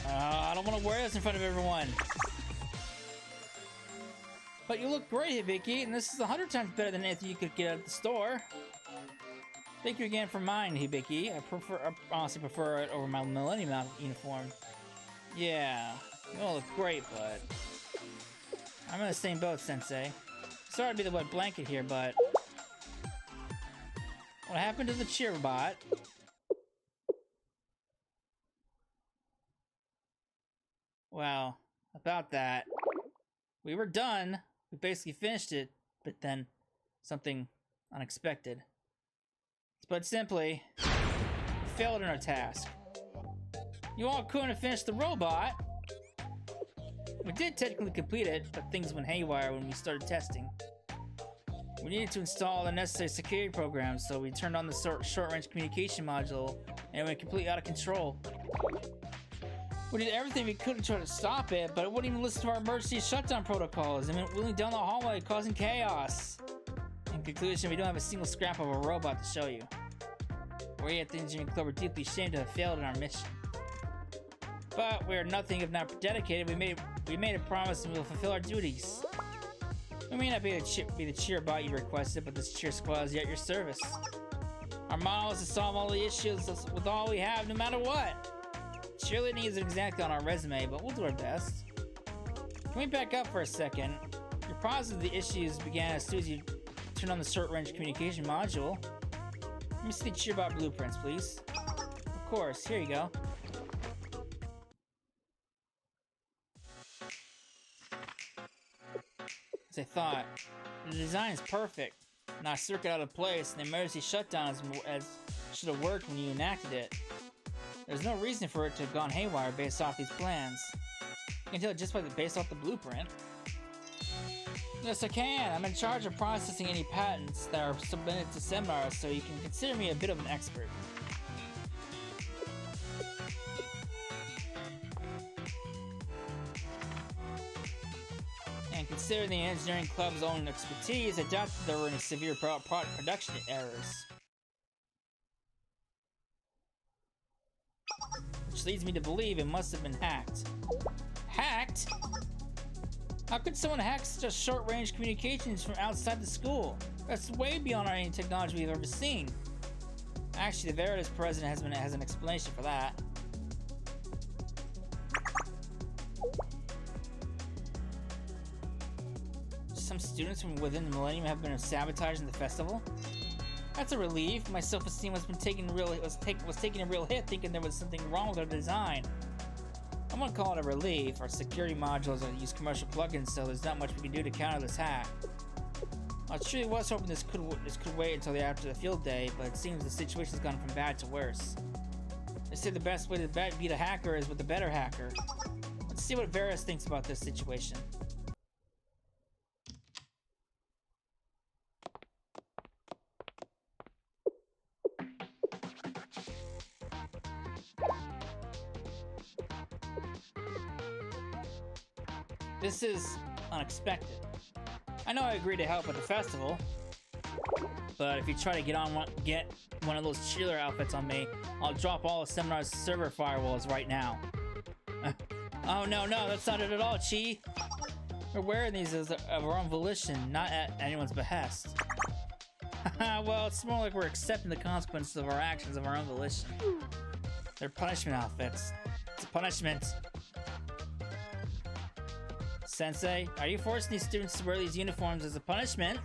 I don't want to wear this in front of everyone. But you look great, Hibiki, and this is 100 times better than anything you could get at the store. Thank you again for mine, Hibiki. I honestly prefer it over my Millennium uniform. Yeah, you all look great, but I'm in the same boat, Sensei. Sorry to be the wet blanket here, but what happened to the cheerbot? Well, about that, we were done. We basically finished it, but then something unexpected. But simply, we failed in our task. You all couldn't finish the robot. We did technically complete it, but things went haywire when we started testing. We needed to install the necessary security programs, so we turned on the short-range communication module, and it went completely out of control. We did everything we could to try to stop it, but it wouldn't even listen to our emergency shutdown protocols and went wheeling down the hallway, causing chaos. In conclusion, we don't have a single scrap of a robot to show you. We at the Engineering Club are deeply ashamed to have failed in our mission. But we are nothing if not dedicated. We made a promise and we will fulfill our duties. We may not be the cheerbot you requested, but this cheer squad is at your service. Our model is to solve all the issues with all we have, no matter what. Cheerleading isn't exactly on our resume, but we'll do our best. Can we back up for a second? Your process of the issues began as soon as you turned on the short-range communication module. Let me see the Cheerbot blueprints, please. Of course, here you go. As I thought, the design is perfect. Not a circuit out of place, and the emergency shutdown as should have worked when you enacted it. There's no reason for it to have gone haywire based off these plans. You can tell just based off the blueprint. Yes, I can. I'm in charge of processing any patents that are submitted to seminars, so you can consider me a bit of an expert. And considering the engineering club's own expertise, I doubt that there were any severe production errors. Which leads me to believe it must have been hacked. Hacked? How could someone hack such short-range communications from outside the school? That's way beyond any technology we've ever seen. Actually, the Veritas president has an explanation for that. Some students from within the Millennium have been sabotaging the festival. That's a relief. My self-esteem was taking a real hit, thinking there was something wrong with our design. I'm gonna call it a relief. Our security modules use commercial plugins, so there's not much we can do to counter this hack. I truly was hoping this could wait until after the field day, but it seems the situation's gone from bad to worse. They say the best way to beat a hacker is with a better hacker. Let's see what Varus thinks about this situation. This is unexpected. I know I agreed to help at the festival, but if you try to get one of those cheerleader outfits on me, I'll drop all of Seminar's server firewalls right now. Oh no, that's not it at all, Chi. We're wearing these of our own volition, not at anyone's behest. Well, it's more like we're accepting the consequences of our actions of our own volition. They're punishment outfits. It's a punishment. Sensei, are you forcing these students to wear these uniforms as a punishment?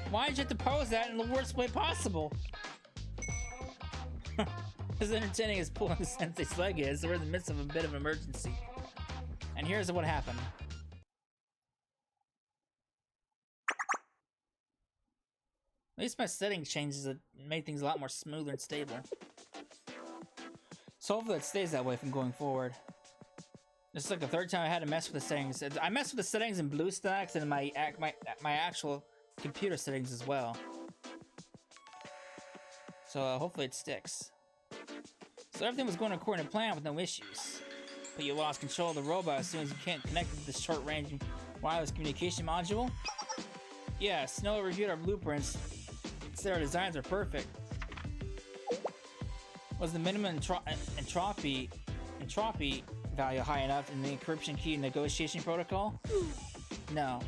Why did you have to pose that in the worst way possible? As entertaining as pulling the Sensei's leg is, we're in the midst of a bit of an emergency. And here's what happened. At least my setting changes it made things a lot more smoother and stable. So hopefully it stays that way from going forward. This is like the third time I had to mess with the settings. I messed with the settings in BlueStacks and in my actual computer settings as well. So hopefully it sticks. So everything was going according to plan with no issues. But you lost control of the robot as soon as you can't connect it to the short-range wireless communication module? Yeah, Snow reviewed our blueprints. Said our designs are perfect. Was the minimum entropy value high enough in the encryption key negotiation protocol? No.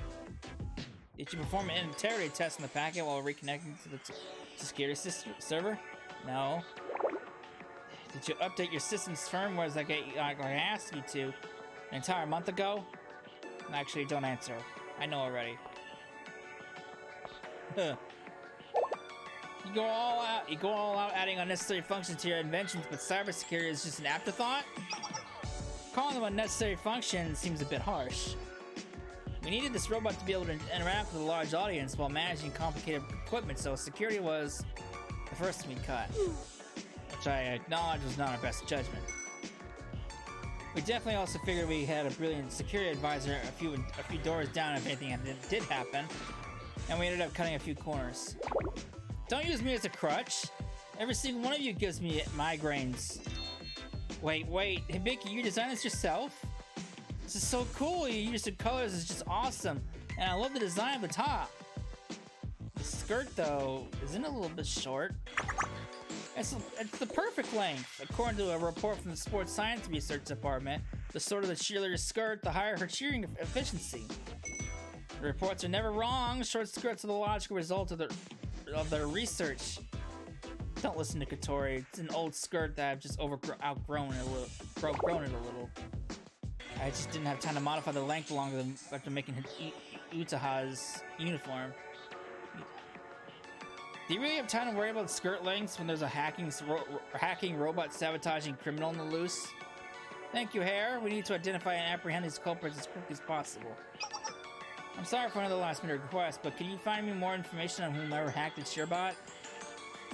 Did you perform an integrity test on the packet while reconnecting to the security server? No. Did you update your system's firmware like I asked you to an entire month ago? Actually, don't answer. I know already. You go all out adding unnecessary functions to your inventions, but cybersecurity is just an afterthought? Calling them unnecessary functions seems a bit harsh. We needed this robot to be able to interact with a large audience while managing complicated equipment, so security was the first to be cut. Which I acknowledge was not our best judgment. We definitely also figured we had a brilliant security advisor a few doors down if anything did happen, and we ended up cutting a few corners. Don't use me as a crutch. Every single one of you gives me migraines. Wait, hey Vicky, you designed this yourself? This is so cool. Your use of colors is just awesome, and I love the design of the top. The skirt, though, isn't it a little bit short? It's the perfect length. According to a report from the Sports Science Research Department, the shorter the cheerleader's skirt, the higher her cheering efficiency. The reports are never wrong. Short skirts are the logical result of their research. don't listen to Kotori. It's an old skirt that I've just outgrown it a little. I just didn't have time to modify the length longer than after making Utaha's uniform. Do you really have time to worry about skirt lengths when there's a hacking robot sabotaging criminal on the loose? Thank you, Hare. We need to identify and apprehend these culprits as quickly as possible. I'm sorry for another last-minute request, but can you find me more information on whomever hacked the Shearbot?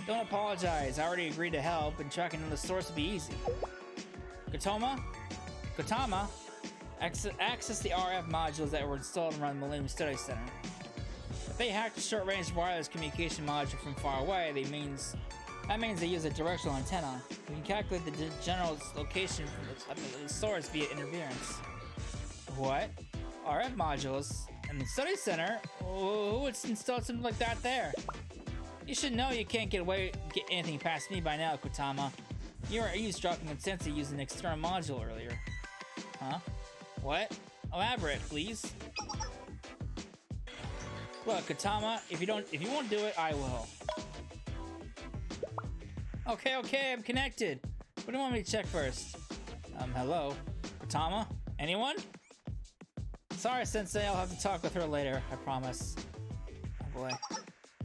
Don't apologize. I already agreed to help, and tracking down the source would be easy. Kotama? Access the RF modules that were installed around the Millennium Study Center. If they hacked a short-range wireless communication module from far away, that means they use a directional antenna. We can calculate the general location from the source via interference. What? RF modules? In the study center? Who would install something like that there? You should know you can't get anything past me by now, Kotama. You were eavesdropping on Sensei using an external module earlier. Huh? What? Elaborate, please. Look, Kotama, if you won't do it, I will. Okay, I'm connected. What do you want me to check first? Hello? Kotama? Anyone? Sorry, Sensei, I'll have to talk with her later, I promise. Oh boy.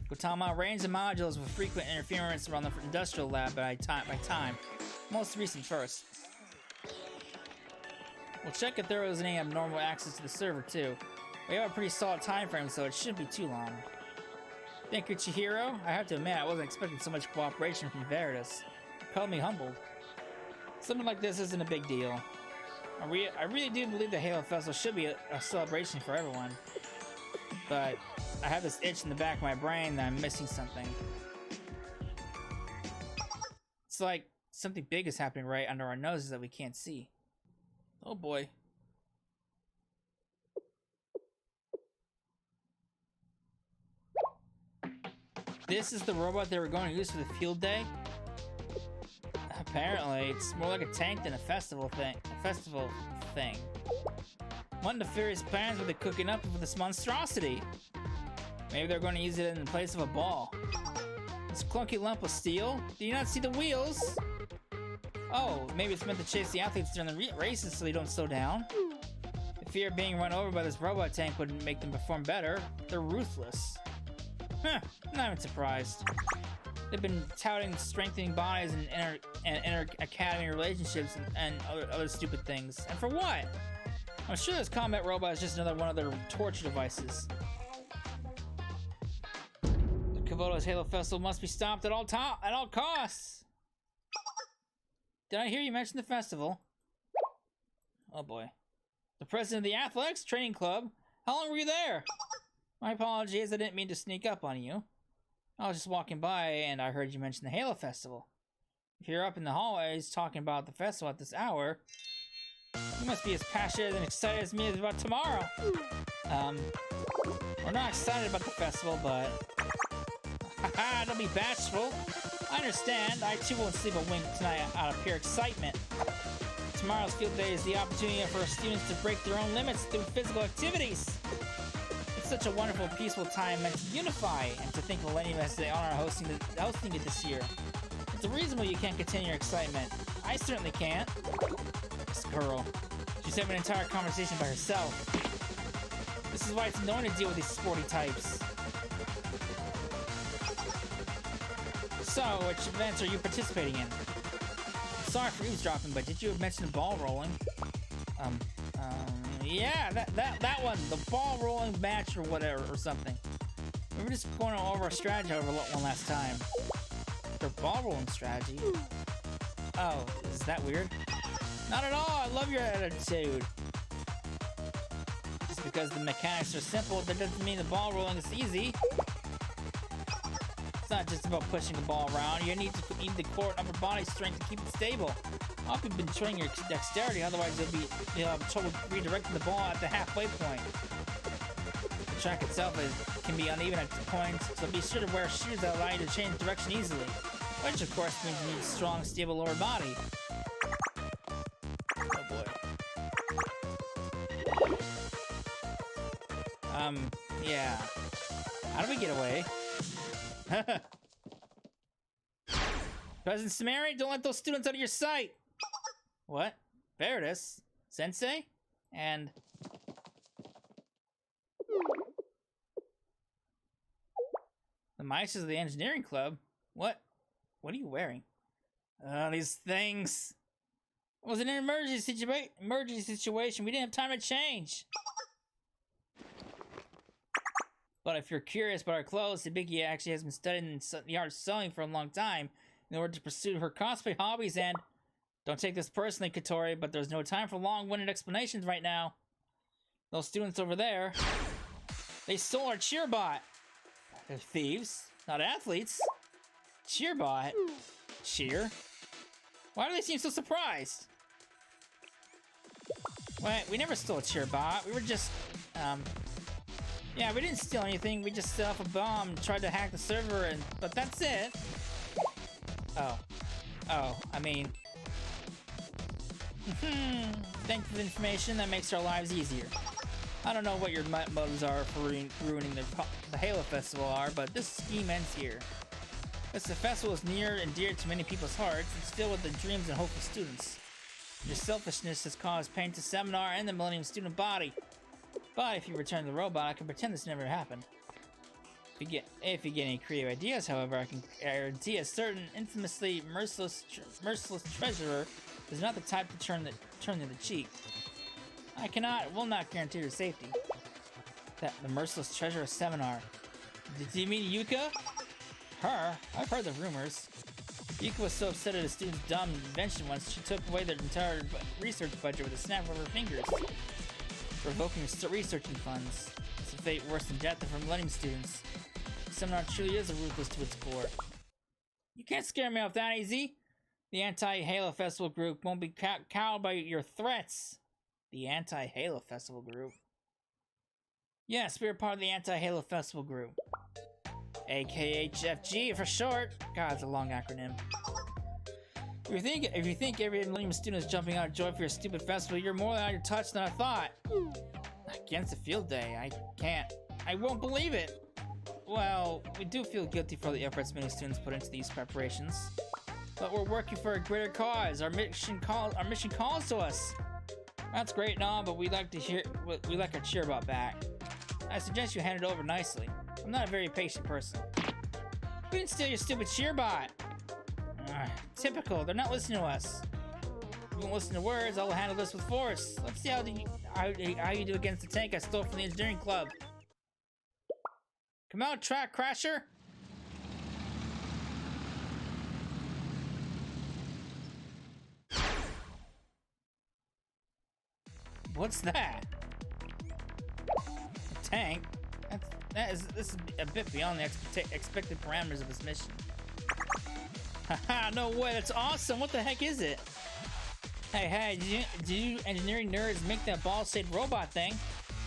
Kotama, arrange the modules with frequent interference around the industrial lab by time. Most recent first. We'll check if there was any abnormal access to the server, too. We have a pretty solid time frame, so it shouldn't be too long. Thank you, Chihiro. I have to admit, I wasn't expecting so much cooperation from Veritas. It called me humbled. Something like this isn't a big deal. I really do believe the Halo Festival should be a celebration for everyone. But I have this itch in the back of my brain that I'm missing something. It's like something big is happening right under our noses that we can't see. Oh boy. This is the robot they were going to use for the field day? Apparently, it's more like a tank than a festival thing. What nefarious plans were they cooking up for this monstrosity? Maybe they're going to use it in place of a ball. This clunky lump of steel? Do you not see the wheels? Oh, maybe it's meant to chase the athletes during the races so they don't slow down. The fear of being run over by this robot tank wouldn't make them perform better. They're ruthless. Huh, not even surprised. They've been touting strengthening bodies and inter-academy relationships and other stupid things. And for what? I'm sure this combat robot is just another one of their torture devices. The Kavoto's Halo Festival must be stopped at all costs! Did I hear you mention the festival? Oh boy. The president of the Athletics Training Club? How long were you there? My apologies, I didn't mean to sneak up on you. I was just walking by and I heard you mention the Halo Festival. If you're up in the hallways talking about the festival at this hour, you must be as passionate and excited as me as about tomorrow. We're not excited about the festival, but... Haha, don't be bashful. I understand. I too won't sleep a wink tonight out of pure excitement. Tomorrow's field day is the opportunity for students to break their own limits through physical activities. It's such a wonderful, peaceful time meant to unify, and to think Millennium has the honor of hosting it this year. It's reasonable you can't contain your excitement. I certainly can't. This girl. She's having an entire conversation by herself. This is why it's annoying to deal with these sporty types. So, which events are you participating in? I'm sorry for eavesdropping, but did you mention the ball rolling? Yeah, that one, the ball rolling match or whatever, or something. We were just going over our strategy over one last time. Their ball rolling strategy? Oh, is that weird? Not at all, I love your attitude. Just because the mechanics are simple, that doesn't mean the ball rolling is easy. It's not just about pushing the ball around. You need the core and upper body strength to keep it stable. I hope you've been training your dexterity, otherwise you'll have trouble redirecting the ball at the halfway point. The track itself can be uneven at points, so be sure to wear shoes that allow you to change direction easily. Which of course means you need a strong, stable lower body. Oh boy. Yeah. How do we get away? President Samari, don't let those students out of your sight! What? Veritas? Sensei? And... the mice of the engineering club? What? What are you wearing? These things... It was an emergency situation. We didn't have time to change. But if you're curious about our clothes, Hibiki actually has been studying the art of sewing for a long time in order to pursue her cosplay hobbies, and don't take this personally, Katori, but there's no time for long-winded explanations right now. Those students over there, they stole our cheerbot. They're thieves, not athletes. Cheerbot? Cheer? Why do they seem so surprised? Wait, we never stole a cheerbot. We were just, yeah, we didn't steal anything. We just set off a bomb, tried to hack the server, but that's it. Oh, I mean... Thank you for the information. That makes our lives easier. I don't know what your motives are for ruining the Halo Festival are, but this scheme ends here. As the festival is near and dear to many people's hearts, it's filled with the dreams and hopeful students. Your selfishness has caused pain to Seminar and the Millennium student body. But if you return the robot, I can pretend this never happened. If you get any creative ideas, however, I can guarantee a certain infamously merciless treasurer is not the type to turn the cheek. Will not guarantee your safety. That the merciless treasurer of Seminar. Do you mean Yuka? Her? I've heard the rumors. Yuka was so upset at a student's dumb invention once she took away their entire research budget with a snap of her fingers, revoking researching funds. It's a fate worse than death for Millennium students. Seminar truly is a ruthless to its core. You can't scare me off that easy. The Anti-Halo Festival group won't be cowed by your threats. The Anti-Halo Festival group? Yes, we're part of the Anti-Halo Festival group. AKHFG for short. God, it's a long acronym. If you think every Millennium student is jumping out of joy for your stupid festival, you're more out of touch than I thought. Against a field day, I won't believe it. Well, we do feel guilty for the efforts many students put into these preparations. But we're working for a greater cause. Our mission calls to us. That's great and all, but we like our cheerbot back. I suggest you hand it over nicely. I'm not a very patient person. We didn't steal your stupid cheerbot. Typical, they're not listening to us. If you won't listen to words, I'll handle this with force. Let's see how you do against the tank I stole from the engineering club. Come out, track crasher! What's that? A tank? This is a bit beyond the expected parameters of this mission. Haha, no way, that's awesome! What the heck is it? Hey, did you engineering nerds make that ball-shaped robot thing?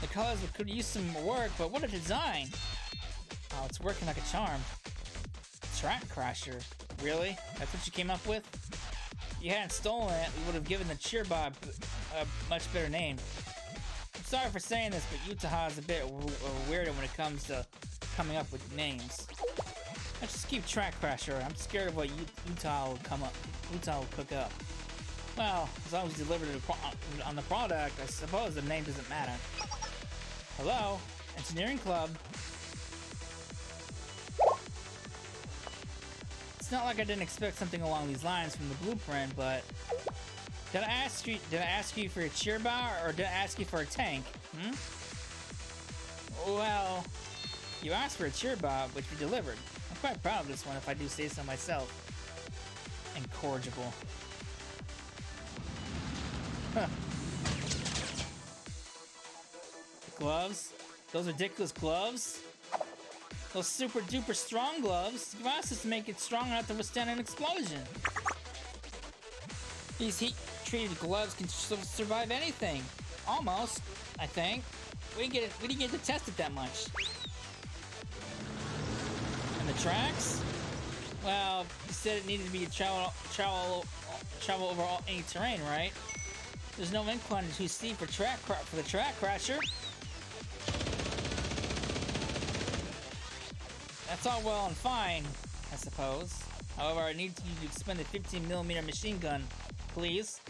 The colors could use some work, but what a design! Oh, it's working like a charm. Track crasher? Really? That's what you came up with? If you hadn't stolen it, we would have given the cheerbot a much better name. I'm sorry for saying this, but Utaha is a bit weirder when it comes to coming up with names. Let's just keep Track Crasher. I'm scared of what Utaha will cook up. Well, as long as you deliver it on the product, I suppose the name doesn't matter. Hello? Engineering Club? It's not like I didn't expect something along these lines from the blueprint, but... Did I ask you for a cheerbot, or did I ask you for a tank? Well, you asked for a cheerbot, which we delivered. I'm quite proud of this one, if I do say so myself. Incorrigible. Huh. Gloves? Those ridiculous gloves? Those super duper strong gloves? You asked us to make it strong enough to withstand an explosion. These heat-treated gloves can survive anything. Almost, I think. We didn't get to test it that much. And the tracks? Well, you said it needed to be a travel over any terrain, right? There's no incline too steep for the track crasher. That's all well and fine, I suppose. However, I need you to expend the 15mm machine gun, please.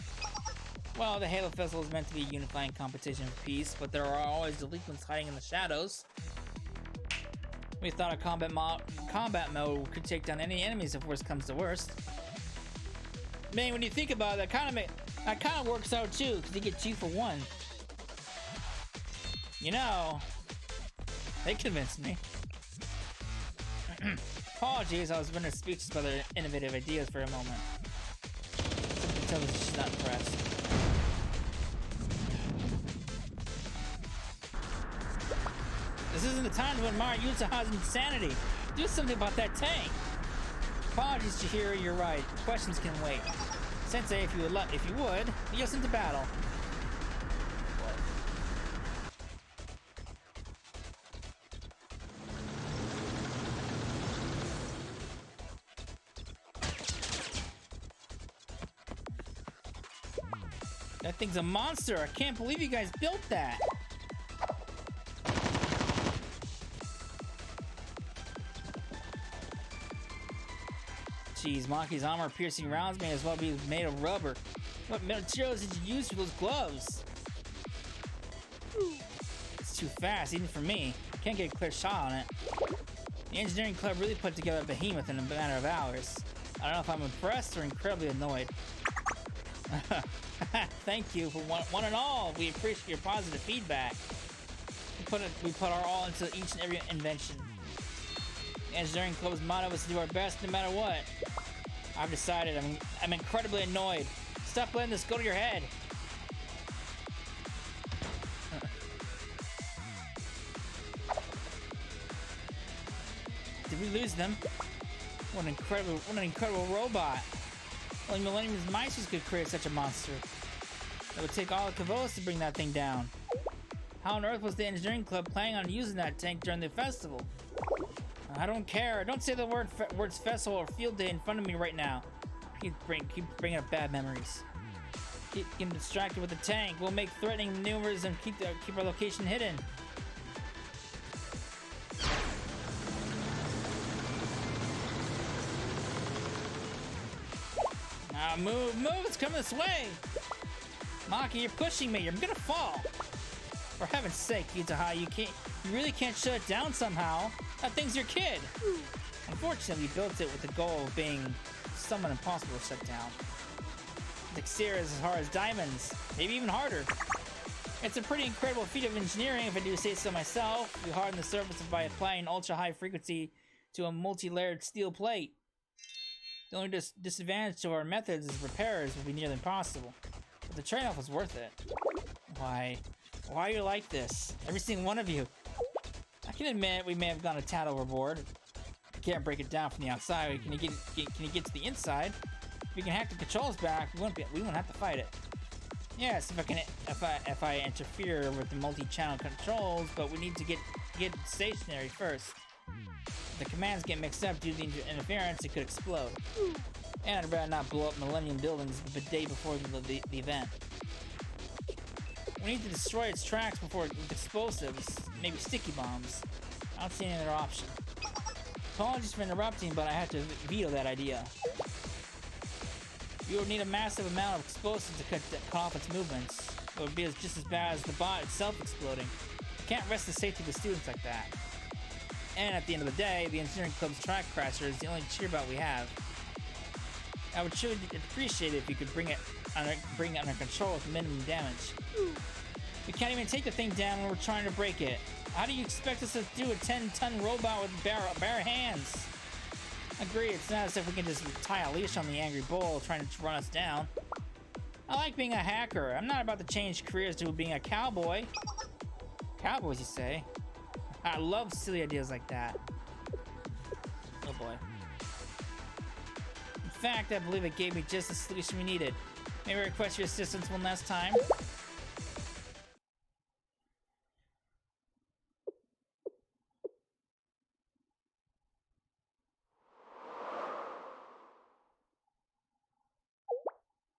Well, the Halo Festival is meant to be a unifying competition for peace, but there are always delinquents hiding in the shadows. We thought a combat mode could take down any enemies if worst comes to worst. Man, when you think about it, that kind of works out too, because you get 2 for 1. You know, they convinced me. Apologies, I was rendered speechless by their innovative ideas for a moment. Someone can tell me she's not impressed. This isn't the time to admire Utsuha's insanity. Do something about that tank. Apologies, Chihiro, you're right. Questions can wait. Sensei, if you would, lead us into battle. That thing's a monster. I can't believe you guys built that. Jeez, Maki's armor-piercing rounds may as well be made of rubber. What materials did you use for those gloves? It's too fast, even for me. I can't get a clear shot on it. The engineering club really put together a behemoth in a matter of hours. I don't know if I'm impressed or incredibly annoyed. Thank you for one and all. We appreciate your positive feedback. We put our all into each and every invention. The engineering club's motto is to do our best no matter what. I've decided I'm incredibly annoyed. Stop letting this go to your head. Did we lose them? What an incredible robot. Only Millennium's Meisters could create such a monster. It would take all the Kavoas to bring that thing down. How on earth was the engineering club planning on using that tank during the festival? I don't care. Don't say the words festival or field day in front of me right now. Keep bringing up bad memories. Keep getting distracted with the tank. We'll make threatening maneuvers and keep our location hidden. Now move! It's coming this way! Maki, you're pushing me. I'm gonna fall. For heaven's sake, Utsuha, you really can't shut it down somehow. That thing's your kid. Unfortunately, we built it with the goal of being somewhat impossible to shut down. The exterior is as hard as diamonds, maybe even harder. It's a pretty incredible feat of engineering, if I do say so myself. We harden the surface by applying ultra-high frequency to a multi-layered steel plate. The only disadvantage to our methods is repairs would be nearly impossible. But the trade-off was worth it. Why are you like this? Every single one of you. I can admit we may have gone a tad overboard. If you can't break it down from the outside, can you get to the inside? If you can hack the controls back, we won't have to fight it. Yes, if I interfere with the multi-channel controls, but we need to get stationary first. If the commands get mixed up due to the interference, it could explode. And I'd rather not blow up Millennium buildings the day before the event. We need to destroy its tracks with explosives, maybe sticky bombs. I don't see any other option. Apologies for interrupting, but I had to veto that idea. You would need a massive amount of explosives to cut off its movements. It would be just as bad as the bot itself exploding. I can't risk the safety of the students like that. And at the end of the day, the engineering club's track crasher is the only cheerbout we have. I would surely appreciate it if you could bring it under control with minimum damage. We can't even take the thing down when we're trying to break it. How do you expect us to do a 10-ton robot with bare hands? Agree, it's not as if we can just tie a leash on the angry bull trying to run us down. I like being a hacker. I'm not about to change careers to being a cowboy. Cowboys, you say? I love silly ideas like that. Oh boy. In fact, I believe it gave me just the solution we needed. May I request your assistance one last time?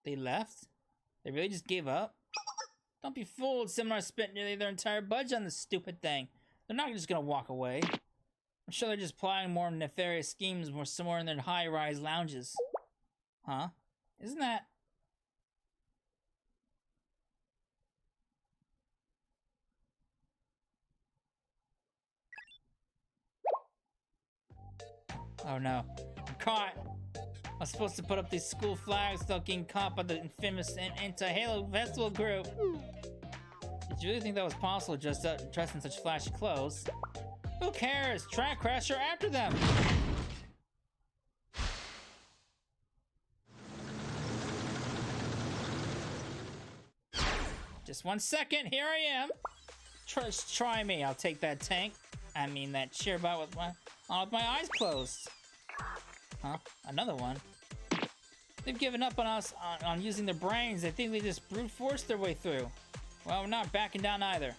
They left? They really just gave up? Don't be fooled. Seminar spent nearly their entire budget on this stupid thing. They're not just gonna walk away. I'm sure they're just plotting more nefarious schemes more somewhere in their high-rise lounges. Huh? Isn't that... Oh no. I'm caught! I was supposed to put up these school flags without getting caught by the infamous anti-Halo Festival group. Did you really think that was possible dressed in such flashy clothes? Who cares? Track Crasher after them! Just 1 second, here I am! Try me, I'll take that tank. I mean that cheerbot with my eyes closed. Huh? Another one? They've given up on us on using their brains. They think they just brute force their way through. Well, we're not backing down either.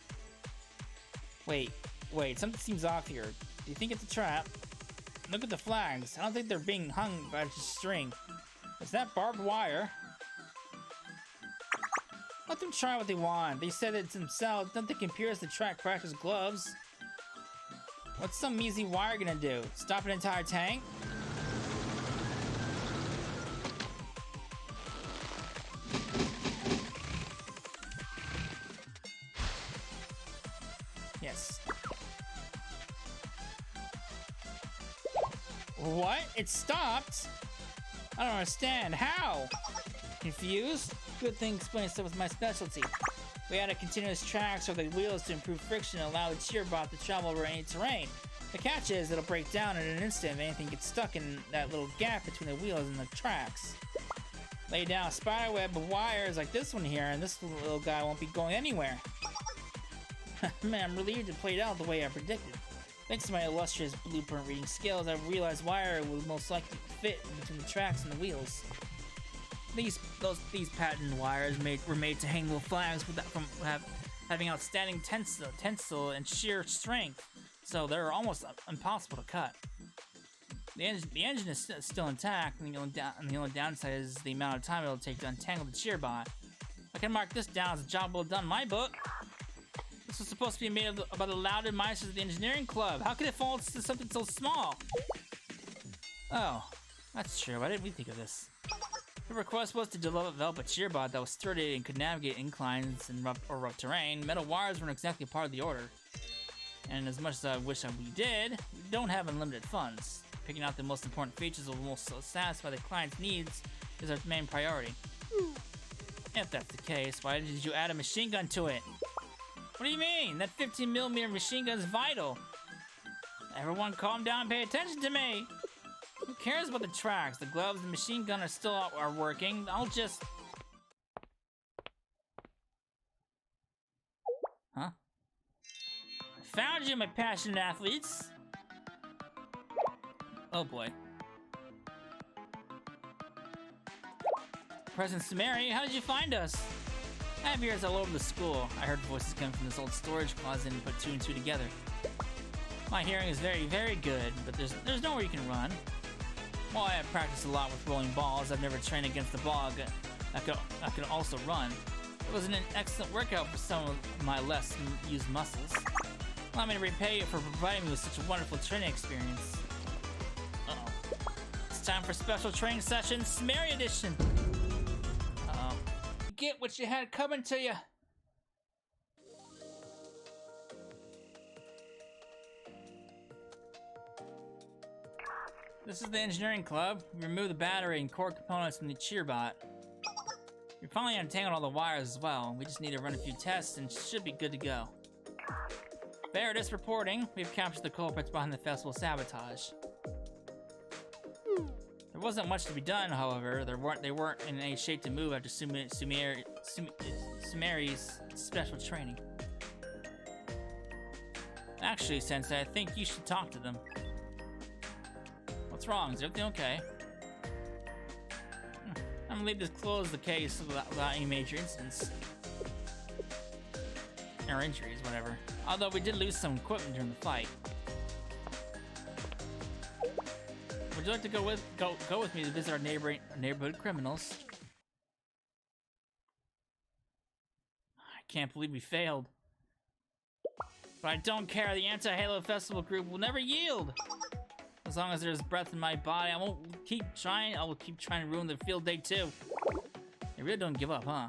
Wait, something seems off here. Do you think it's a trap? Look at the flags. I don't think they're being hung by just string. Is that barbed wire? Let them try what they want. They said it's themselves. Nothing compares to Track Crasher's gloves. What's some easy wire gonna do? Stop an entire tank? Yes. What? It stopped? I don't understand. How? Confused? Good thing explaining stuff was my specialty. We added continuous tracks over the wheels to improve friction and allow the cheerbot to travel over any terrain. The catch is it'll break down in an instant if anything gets stuck in that little gap between the wheels and the tracks. Lay down a spider web of wires like this one here, and this little guy won't be going anywhere. Man, I'm relieved it played out the way I predicted. Thanks to my illustrious blueprint reading skills, I've realized wire would most likely fit between the tracks and the wheels. These patent wires were made to hang little flags from having outstanding tensile and sheer strength, so they're almost impossible to cut. The engine is still intact, and the only downside is the amount of time it'll take to untangle the cheerbot. I can mark this down as a job well done in my book. This was supposed to be made by the lauded meisters of the engineering club. How could it fall to something so small? Oh, that's true. Why didn't we think of this? The request was to develop a cheerbot that was sturdy and could navigate inclines and rough terrain. Metal wires weren't exactly part of the order. And as much as I wish we did, we don't have unlimited funds. Picking out the most important features that will most satisfy the client's needs is our main priority. If that's the case, why did you add a machine gun to it? What do you mean? That 15mm machine gun is vital. Everyone calm down and pay attention to me. Who cares about the tracks? The gloves and the machine gun are working. I'll just... Huh? I found you, my passionate athletes! Oh boy. President Samari, how did you find us? I have ears all over the school. I heard voices coming from this old storage closet and put two and two together. My hearing is very, very good, but there's nowhere you can run. While I have practiced a lot with rolling balls, I've never trained against a ball that could also run. It was an excellent workout for some of my less used muscles. Allow me to repay you for providing me with such a wonderful training experience. Uh-oh. It's time for special training session, Smary Edition! Uh-oh. Get what you had coming to you! This is the engineering club. We remove the battery and core components from the cheerbot. We finally untangled all the wires as well. We just need to run a few tests and should be good to go. Veritas reporting. We've captured the culprits behind the festival sabotage. There wasn't much to be done, however. They weren't in any shape to move after Sumeri's special training. Actually, Sensei, I think you should talk to them. What's wrong? Is everything okay? I'm gonna leave this close the case without any major incidents. Or injuries, whatever. Although we did lose some equipment during the fight. Would you like to go with me to visit our neighborhood criminals? I can't believe we failed. But I don't care, the anti-Halo Festival group will never yield! As long as there's breath in my body, I will keep trying to ruin the field day too. They really don't give up, huh?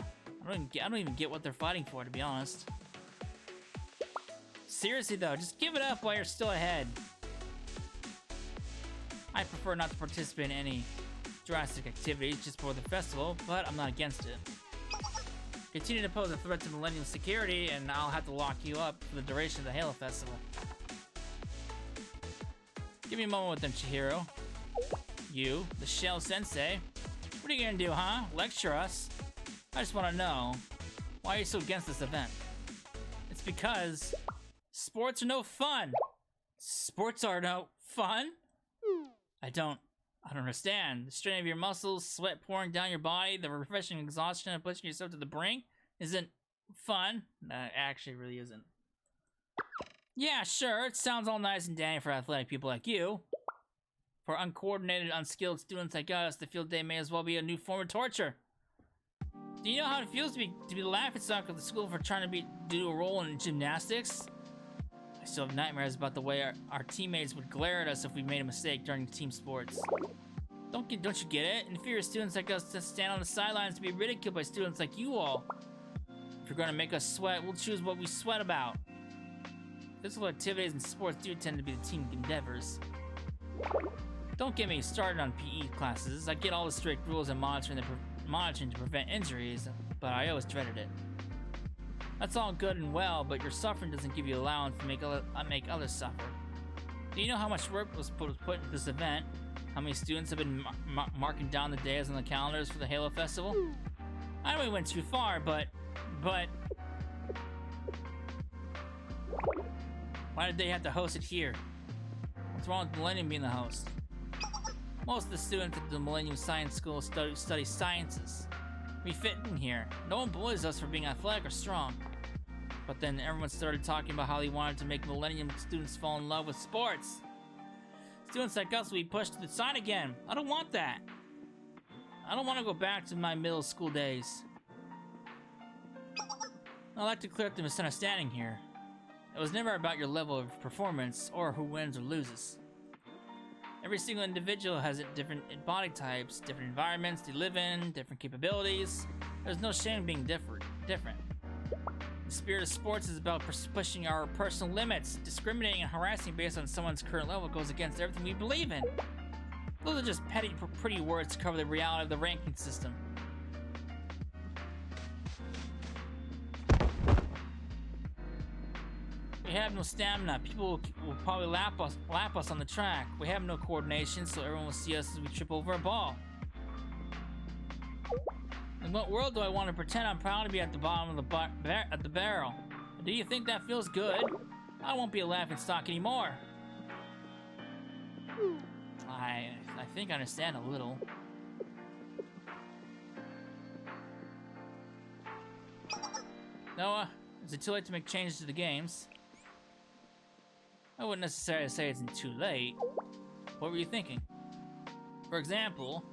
I don't even get what they're fighting for, to be honest. Seriously though, just give it up while you're still ahead. I prefer not to participate in any drastic activities just for the festival, but I'm not against it. Continue to pose a threat to Millennium security, and I'll have to lock you up for the duration of the Halo Festival. Give me a moment with them, Chihiro. You, the Shell Sensei. What are you gonna do, huh? Lecture us? I just want to know, why are you so against this event? It's because sports are no fun. Sports are no fun? I don't understand. The strain of your muscles, sweat pouring down your body, the refreshing exhaustion of pushing yourself to the brink isn't fun. Actually, really isn't. Yeah, sure, it sounds all nice and dandy for athletic people like you. For uncoordinated, unskilled students like us, the field day may as well be a new form of torture. Do you know how it feels to be the laughingstock of the school for trying to do a role in gymnastics? I still have nightmares about the way our teammates would glare at us if we made a mistake during team sports. Don't you get it? Inferior students like us to stand on the sidelines to be ridiculed by students like you all. If you're gonna make us sweat, we'll choose what we sweat about. Physical activities and sports do tend to be the team endeavors. Don't get me started on PE classes. I get all the strict rules and monitoring to prevent injuries, but I always dreaded it. That's all good and well, but your suffering doesn't give you allowance to make others suffer. Do you know how much work was put into this event? How many students have been marking down the days on the calendars for the Halo Festival? I know we went too far, but... Why did they have to host it here? What's wrong with Millennium being the host? Most of the students at the Millennium Science School study sciences. We fit in here. No one bullies us for being athletic or strong. But then everyone started talking about how they wanted to make Millennium students fall in love with sports. Students like us will be pushed to the side again. I don't want that. I don't want to go back to my middle school days. I'd like to clear up the misunderstanding here. It was never about your level of performance or who wins or loses. Every single individual has different body types, different environments they live in, different capabilities. There's no shame in being different. The spirit of sports is about pushing our personal limits. Discriminating and harassing based on someone's current level goes against everything we believe in. Those are just pretty words to cover the reality of the ranking system. We have no stamina. People will probably lap us on the track. We have no coordination, so everyone will see us as we trip over a ball. In what world do I want to pretend I'm proud to be at the bottom of the barrel? Do you think that feels good? I won't be a laughingstock anymore. I think I understand a little. Noah, is it too late to make changes to the games? I wouldn't necessarily say it's too late. What were you thinking? For example...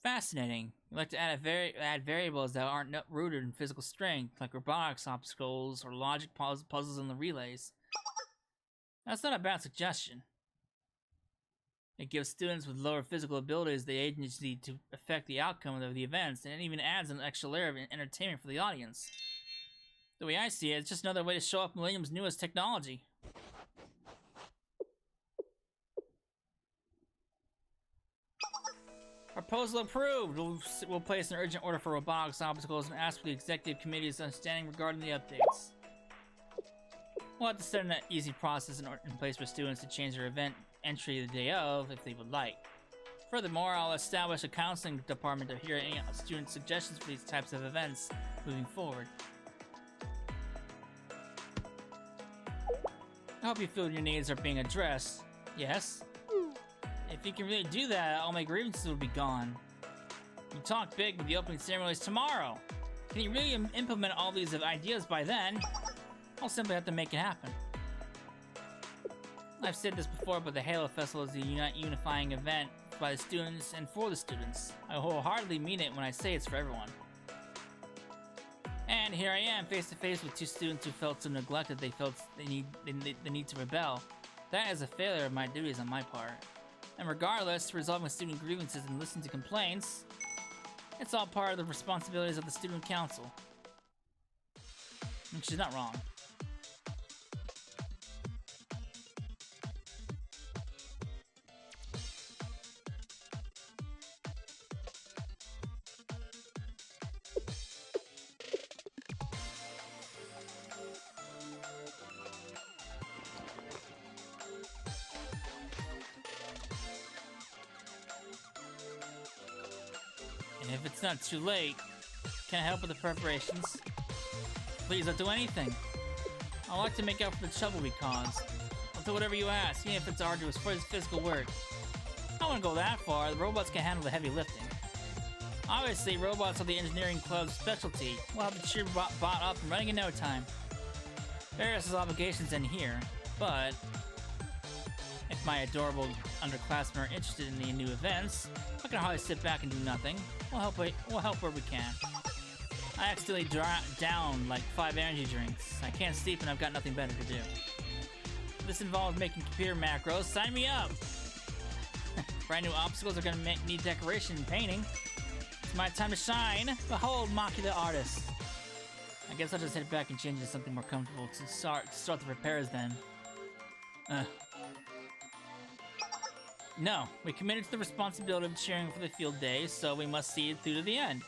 Fascinating. You like to add variables that aren't rooted in physical strength, like robotics obstacles or logic puzzles in the relays. That's not a bad suggestion. It gives students with lower physical abilities the agency to affect the outcome of the events, and it even adds an extra layer of entertainment for the audience. The way I see it, it's just another way to show off Millennium's newest technology. Proposal approved! We'll place an urgent order for robotics obstacles and ask for the executive committee's understanding regarding the updates. We'll have to set an easy process in place for students to change their event entry the day of, if they would like. Furthermore, I'll establish a counseling department to hear any student suggestions for these types of events moving forward. I hope you feel your needs are being addressed. Yes? If you can really do that, all my grievances will be gone. You talk big, but the opening ceremony is tomorrow. Can you really implement all these ideas by then? I'll simply have to make it happen. I've said this before, but the Halo Festival is a unifying event by the students and for the students. I wholeheartedly mean it when I say it's for everyone. And here I am, face to face with two students who felt so neglected they felt the need to rebel. That is a failure of my duties on my part. And regardless, resolving student grievances and listening to complaints, it's all part of the responsibilities of the student council. And she's not wrong. And if it's not too late, can I help with the preparations? Please, I'll do anything. I like to make up for the trouble we caused. I'll do whatever you ask, even if it's arduous for physical work. I wouldn't go that far. The robots can handle the heavy lifting. Obviously, robots are the engineering club's specialty. We'll have the cheer bot up and running in no time. Various obligations end here, but if my adorable underclassmen are interested in the new events, I can hardly sit back and do nothing. We'll help where we can. I accidentally down like 5 energy drinks. I can't sleep and I've got nothing better to do. This involves making computer macros. Sign me up! Brand new obstacles are gonna need decoration and painting. It's my time to shine. Behold, Macula artist. I guess I'll just head back and change into something more comfortable to start the repairs then. No, we committed to the responsibility of cheering for the field day, so we must see it through to the end.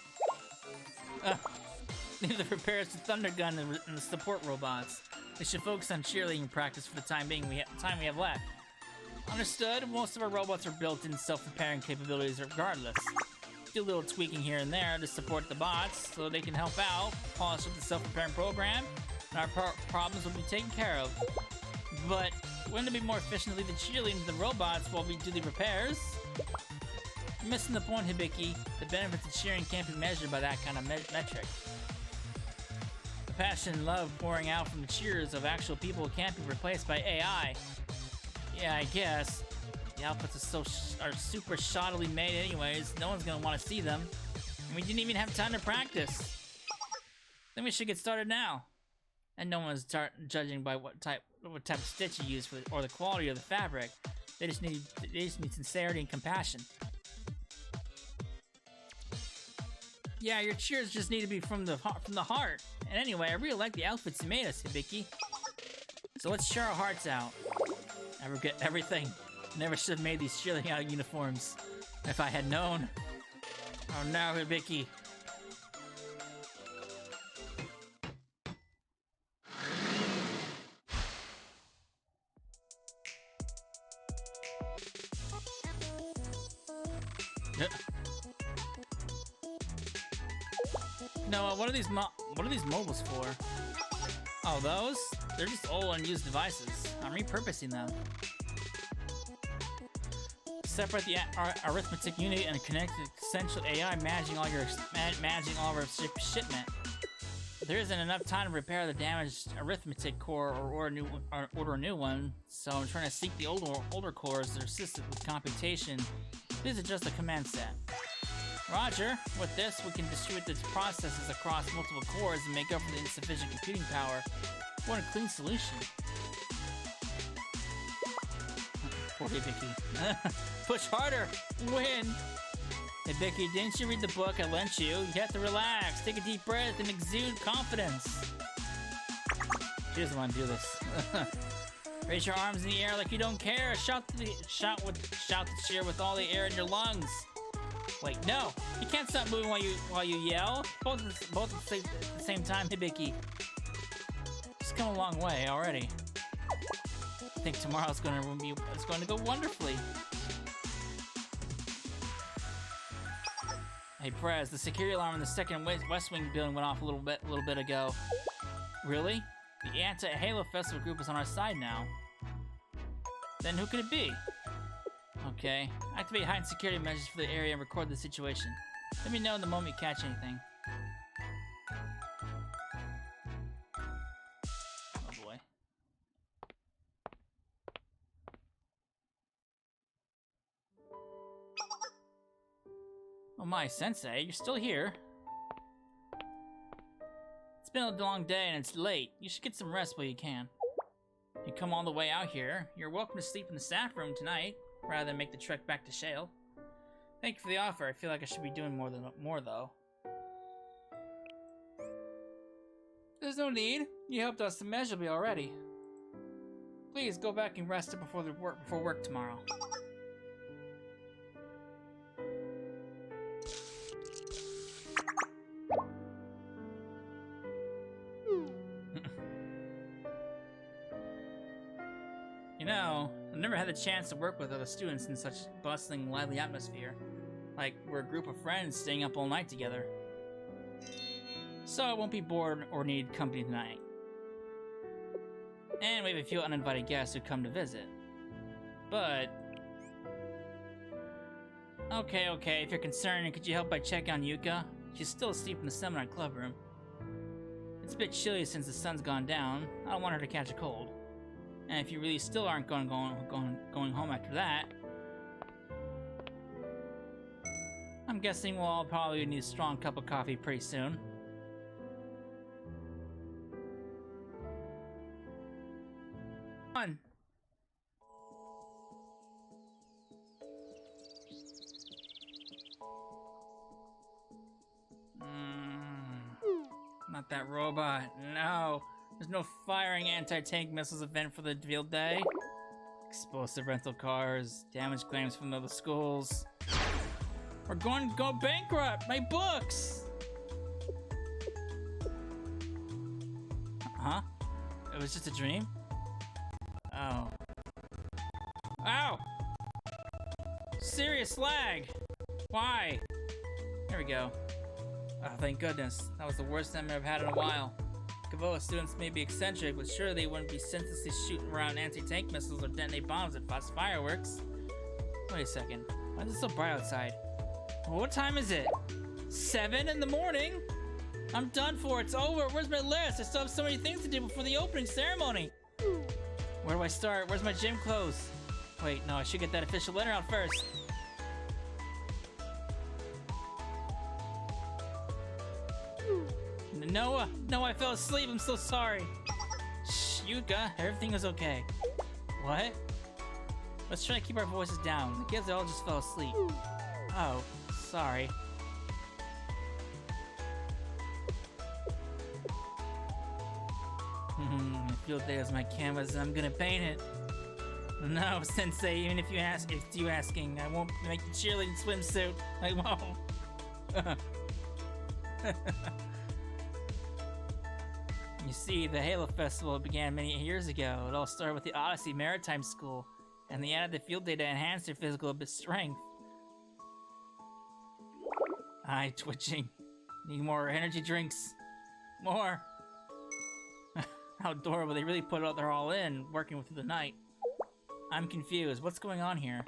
Leave the repairs to Thundergun and the support robots. We should focus on cheerleading practice for the time being. We have left. Understood? Most of our robots are built-in self-repairing capabilities regardless. Do a little tweaking here and there to support the bots so they can help out, polish up the self-repairing program, and our problems will be taken care of. But wouldn't it be more efficient to leave the cheerleading to the robots while we do the repairs? You're missing the point, Hibiki. The benefits of cheering can't be measured by that kind of metric. The passion and love pouring out from the cheers of actual people can't be replaced by AI. Yeah, I guess. The outfits are super shoddily made anyways. No one's gonna want to see them. And we didn't even have time to practice. Then we should get started now. And no one's judging by what type of stitch you use or the quality of the fabric. They just need sincerity and compassion. Yeah, your cheers just need to be from the heart. And anyway, I really like the outfits you made us, Hibiki. So let's cheer our hearts out. Never get everything. Never should have made these cheerleading out uniforms. If I had known. Oh no, Hibiki. No, what are these mobiles for? Oh, those? They're just old unused devices. I'm repurposing them. Separate the arithmetic unit and connect the essential AI managing all of our shipment. There isn't enough time to repair the damaged arithmetic core or order a new one, so I'm trying to seek the older cores that are assisted with computation. This is just a command set. Roger. With this, we can distribute the processes across multiple cores and make up for the insufficient computing power. What a clean solution. Poor Hibiki. Push harder! Win! Hibiki, didn't you read the book I lent you? You have to relax, take a deep breath, and exude confidence. She doesn't want to do this. Raise your arms in the air like you don't care. Shout the cheer with all the air in your lungs. Wait, no! You can't stop moving while you yell. Both at the same time, Hibiki. It's come a long way already. I think tomorrow's going to go wonderfully. Hey, Prez, the security alarm in the second West Wing building went off a little bit ago. Really? The anti-Halo Festival group is on our side now. Then who could it be? Okay. Activate heightened security measures for the area and record the situation. Let me know the moment you catch anything. Oh boy. Oh my, Sensei, you're still here. It's been a long day and it's late. You should get some rest while you can. You come all the way out here. You're welcome to sleep in the staff room tonight, rather than make the trek back to Shale. Thank you for the offer. I feel like I should be doing more though. There's no need. You helped us immeasurably already. Please go back and rest before work tomorrow. You know, I've never had the chance to work with other students in such bustling, lively atmosphere. Like we're a group of friends staying up all night together. So I won't be bored or need company tonight. And we have a few uninvited guests who come to visit. But... Okay, if you're concerned, could you help by checking on Yuka? She's still asleep in the seminar club room. It's a bit chilly since the sun's gone down. I don't want her to catch a cold. And if you really still aren't going home after that... I'm guessing we'll all probably need a strong cup of coffee pretty soon. Not that robot. No. There's no firing anti-tank missiles event for the field day. Explosive rental cars, damage claims from other schools. We're going to go bankrupt! My books! Huh? It was just a dream? Oh. Ow! Serious lag! Why? There we go. Oh, thank goodness. That was the worst nightmare I've had in a while. Kavoa students may be eccentric, but sure they wouldn't be senselessly shooting around anti-tank missiles or detonate bombs at fast fireworks. Wait a second. Why is it so bright outside? Well, what time is it? 7 in the morning? I'm done for. It's over. Where's my list? I still have so many things to do before the opening ceremony. Where do I start? Where's my gym clothes? Wait, no, I should get that official letter out first. Noah, no, I fell asleep. I'm so sorry. Shh, Yuka, everything is okay. What? Let's try to keep our voices down. The kids all just fell asleep. Oh, sorry. Field day is my canvas and I'm gonna paint it. No, Sensei, even if you asking, I won't make the cheerleading swimsuit. I won't. You see, the Halo Festival began many years ago. It all started with the Odyssey Maritime School, and they added the field day to enhance their physical strength. Eye twitching. Need more energy drinks. More. How adorable. They really put their all in, working through the night. I'm confused. What's going on here?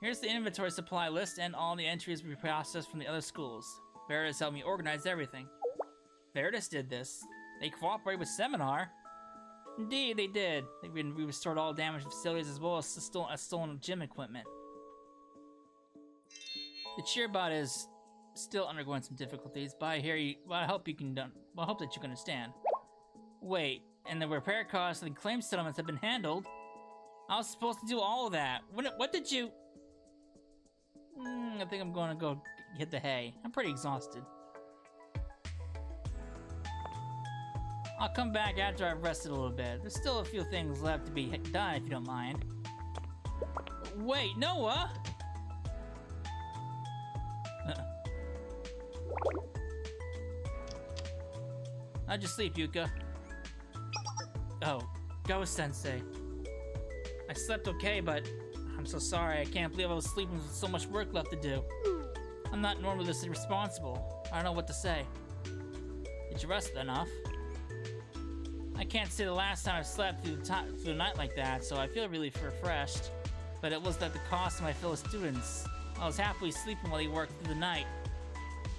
Here's the inventory supply list and all the entries we processed from the other schools. Veritas helped me organize everything. Veritas did this. They cooperated with Seminar. Indeed, they did. We restored all damaged facilities as well as stolen gym equipment. The Cheerbot is still undergoing some difficulties, but I hope that you can understand. Wait, and the repair costs and claim settlements have been handled? I was supposed to do all of that. What did you... I think I'm going to go hit the hay. I'm pretty exhausted. I'll come back after I've rested a little bit. There's still a few things left to be done if you don't mind. Wait, Noah! How'd you sleep, Yuka? Oh, go, Sensei. I slept okay, but I'm so sorry. I can't believe I was sleeping with so much work left to do. I'm not normally this irresponsible. I don't know what to say. Did you rest enough? I can't say the last time I slept through the night like that, so I feel really refreshed. But it was at the cost of my fellow students. I was happily sleeping while they worked through the night.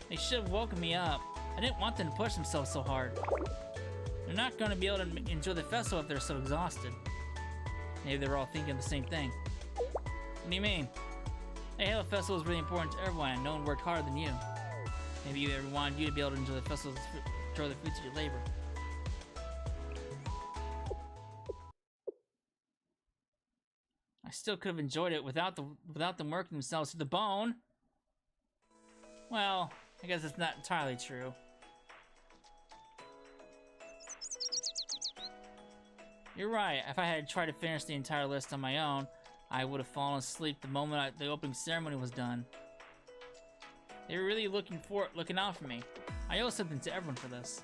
They should have woken me up. I didn't want them to push themselves so hard. They're not going to be able to enjoy the festival if they're so exhausted. Maybe they're all thinking the same thing. What do you mean? The Halo Festival is really important to everyone, and no one worked harder than you. Maybe everyone wanted you to be able to enjoy the festival, enjoy the fruits of your labor. I still could have enjoyed it without them working themselves to the bone. Well, I guess it's not entirely true. You're right. If I had tried to finish the entire list on my own, I would have fallen asleep the moment the opening ceremony was done. They were really looking out for me. I owe something to everyone for this.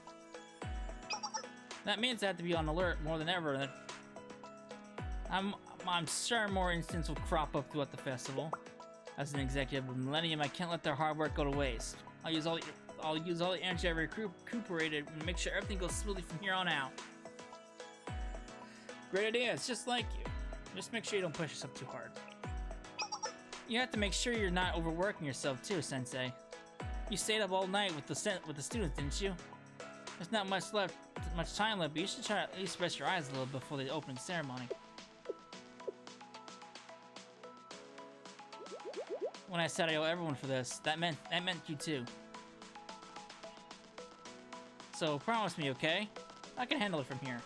That means I have to be on alert more than ever. I'm sure more incidents will crop up throughout the festival. As an executive of Millennium, I can't let their hard work go to waste. I'll use all the energy I've recuperated and make sure everything goes smoothly from here on out. Great idea. It's just like you. Just make sure you don't push yourself too hard. You have to make sure you're not overworking yourself too, Sensei. You stayed up all night with the students, didn't you? There's not much time left, but you should try to at least rest your eyes a little before the opening ceremony. When I said I owe everyone for this, that meant you too. So promise me, okay? I can handle it from here.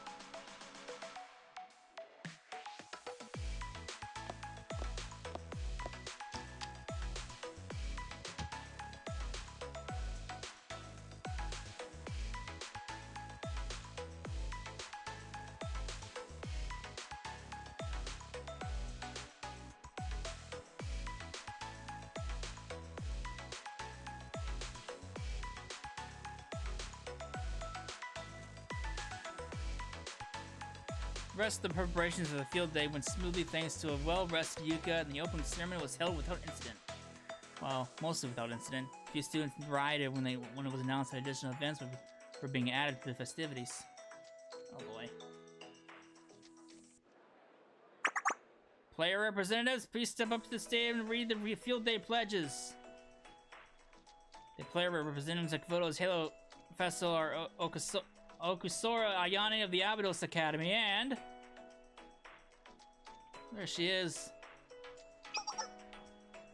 The rest of the preparations for the field day went smoothly thanks to a well-rested Yuka, and the opening ceremony was held without incident. Well, mostly without incident. A few students rioted when it was announced that additional events were being added to the festivities. Oh boy. Player representatives, please step up to the stage and read the field day pledges. The player representatives like photos Halo Festival are Okusora Ayane of the Abydos Academy, and there she is.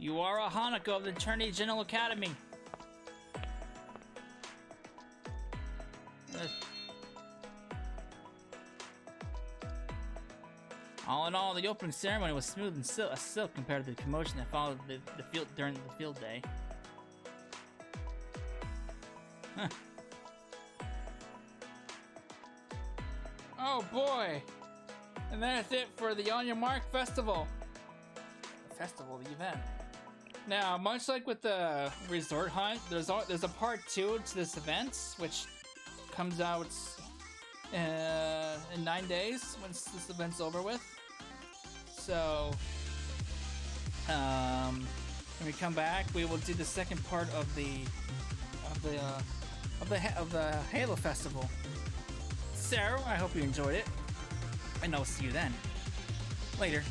Yuara Hanako of the Trinity General Academy. All in all, the opening ceremony was smooth and silk compared to the commotion that followed the field during the field day. Huh. Oh boy! And that's it for the On Your Mark Festival. The event. Now, much like with the Resort Hunt, there's a part 2 to this event, which comes out in 9 days once this event's over with. So, when we come back, we will do the second part of the Halo Festival. So, I hope you enjoyed it, and I'll see you then. Later.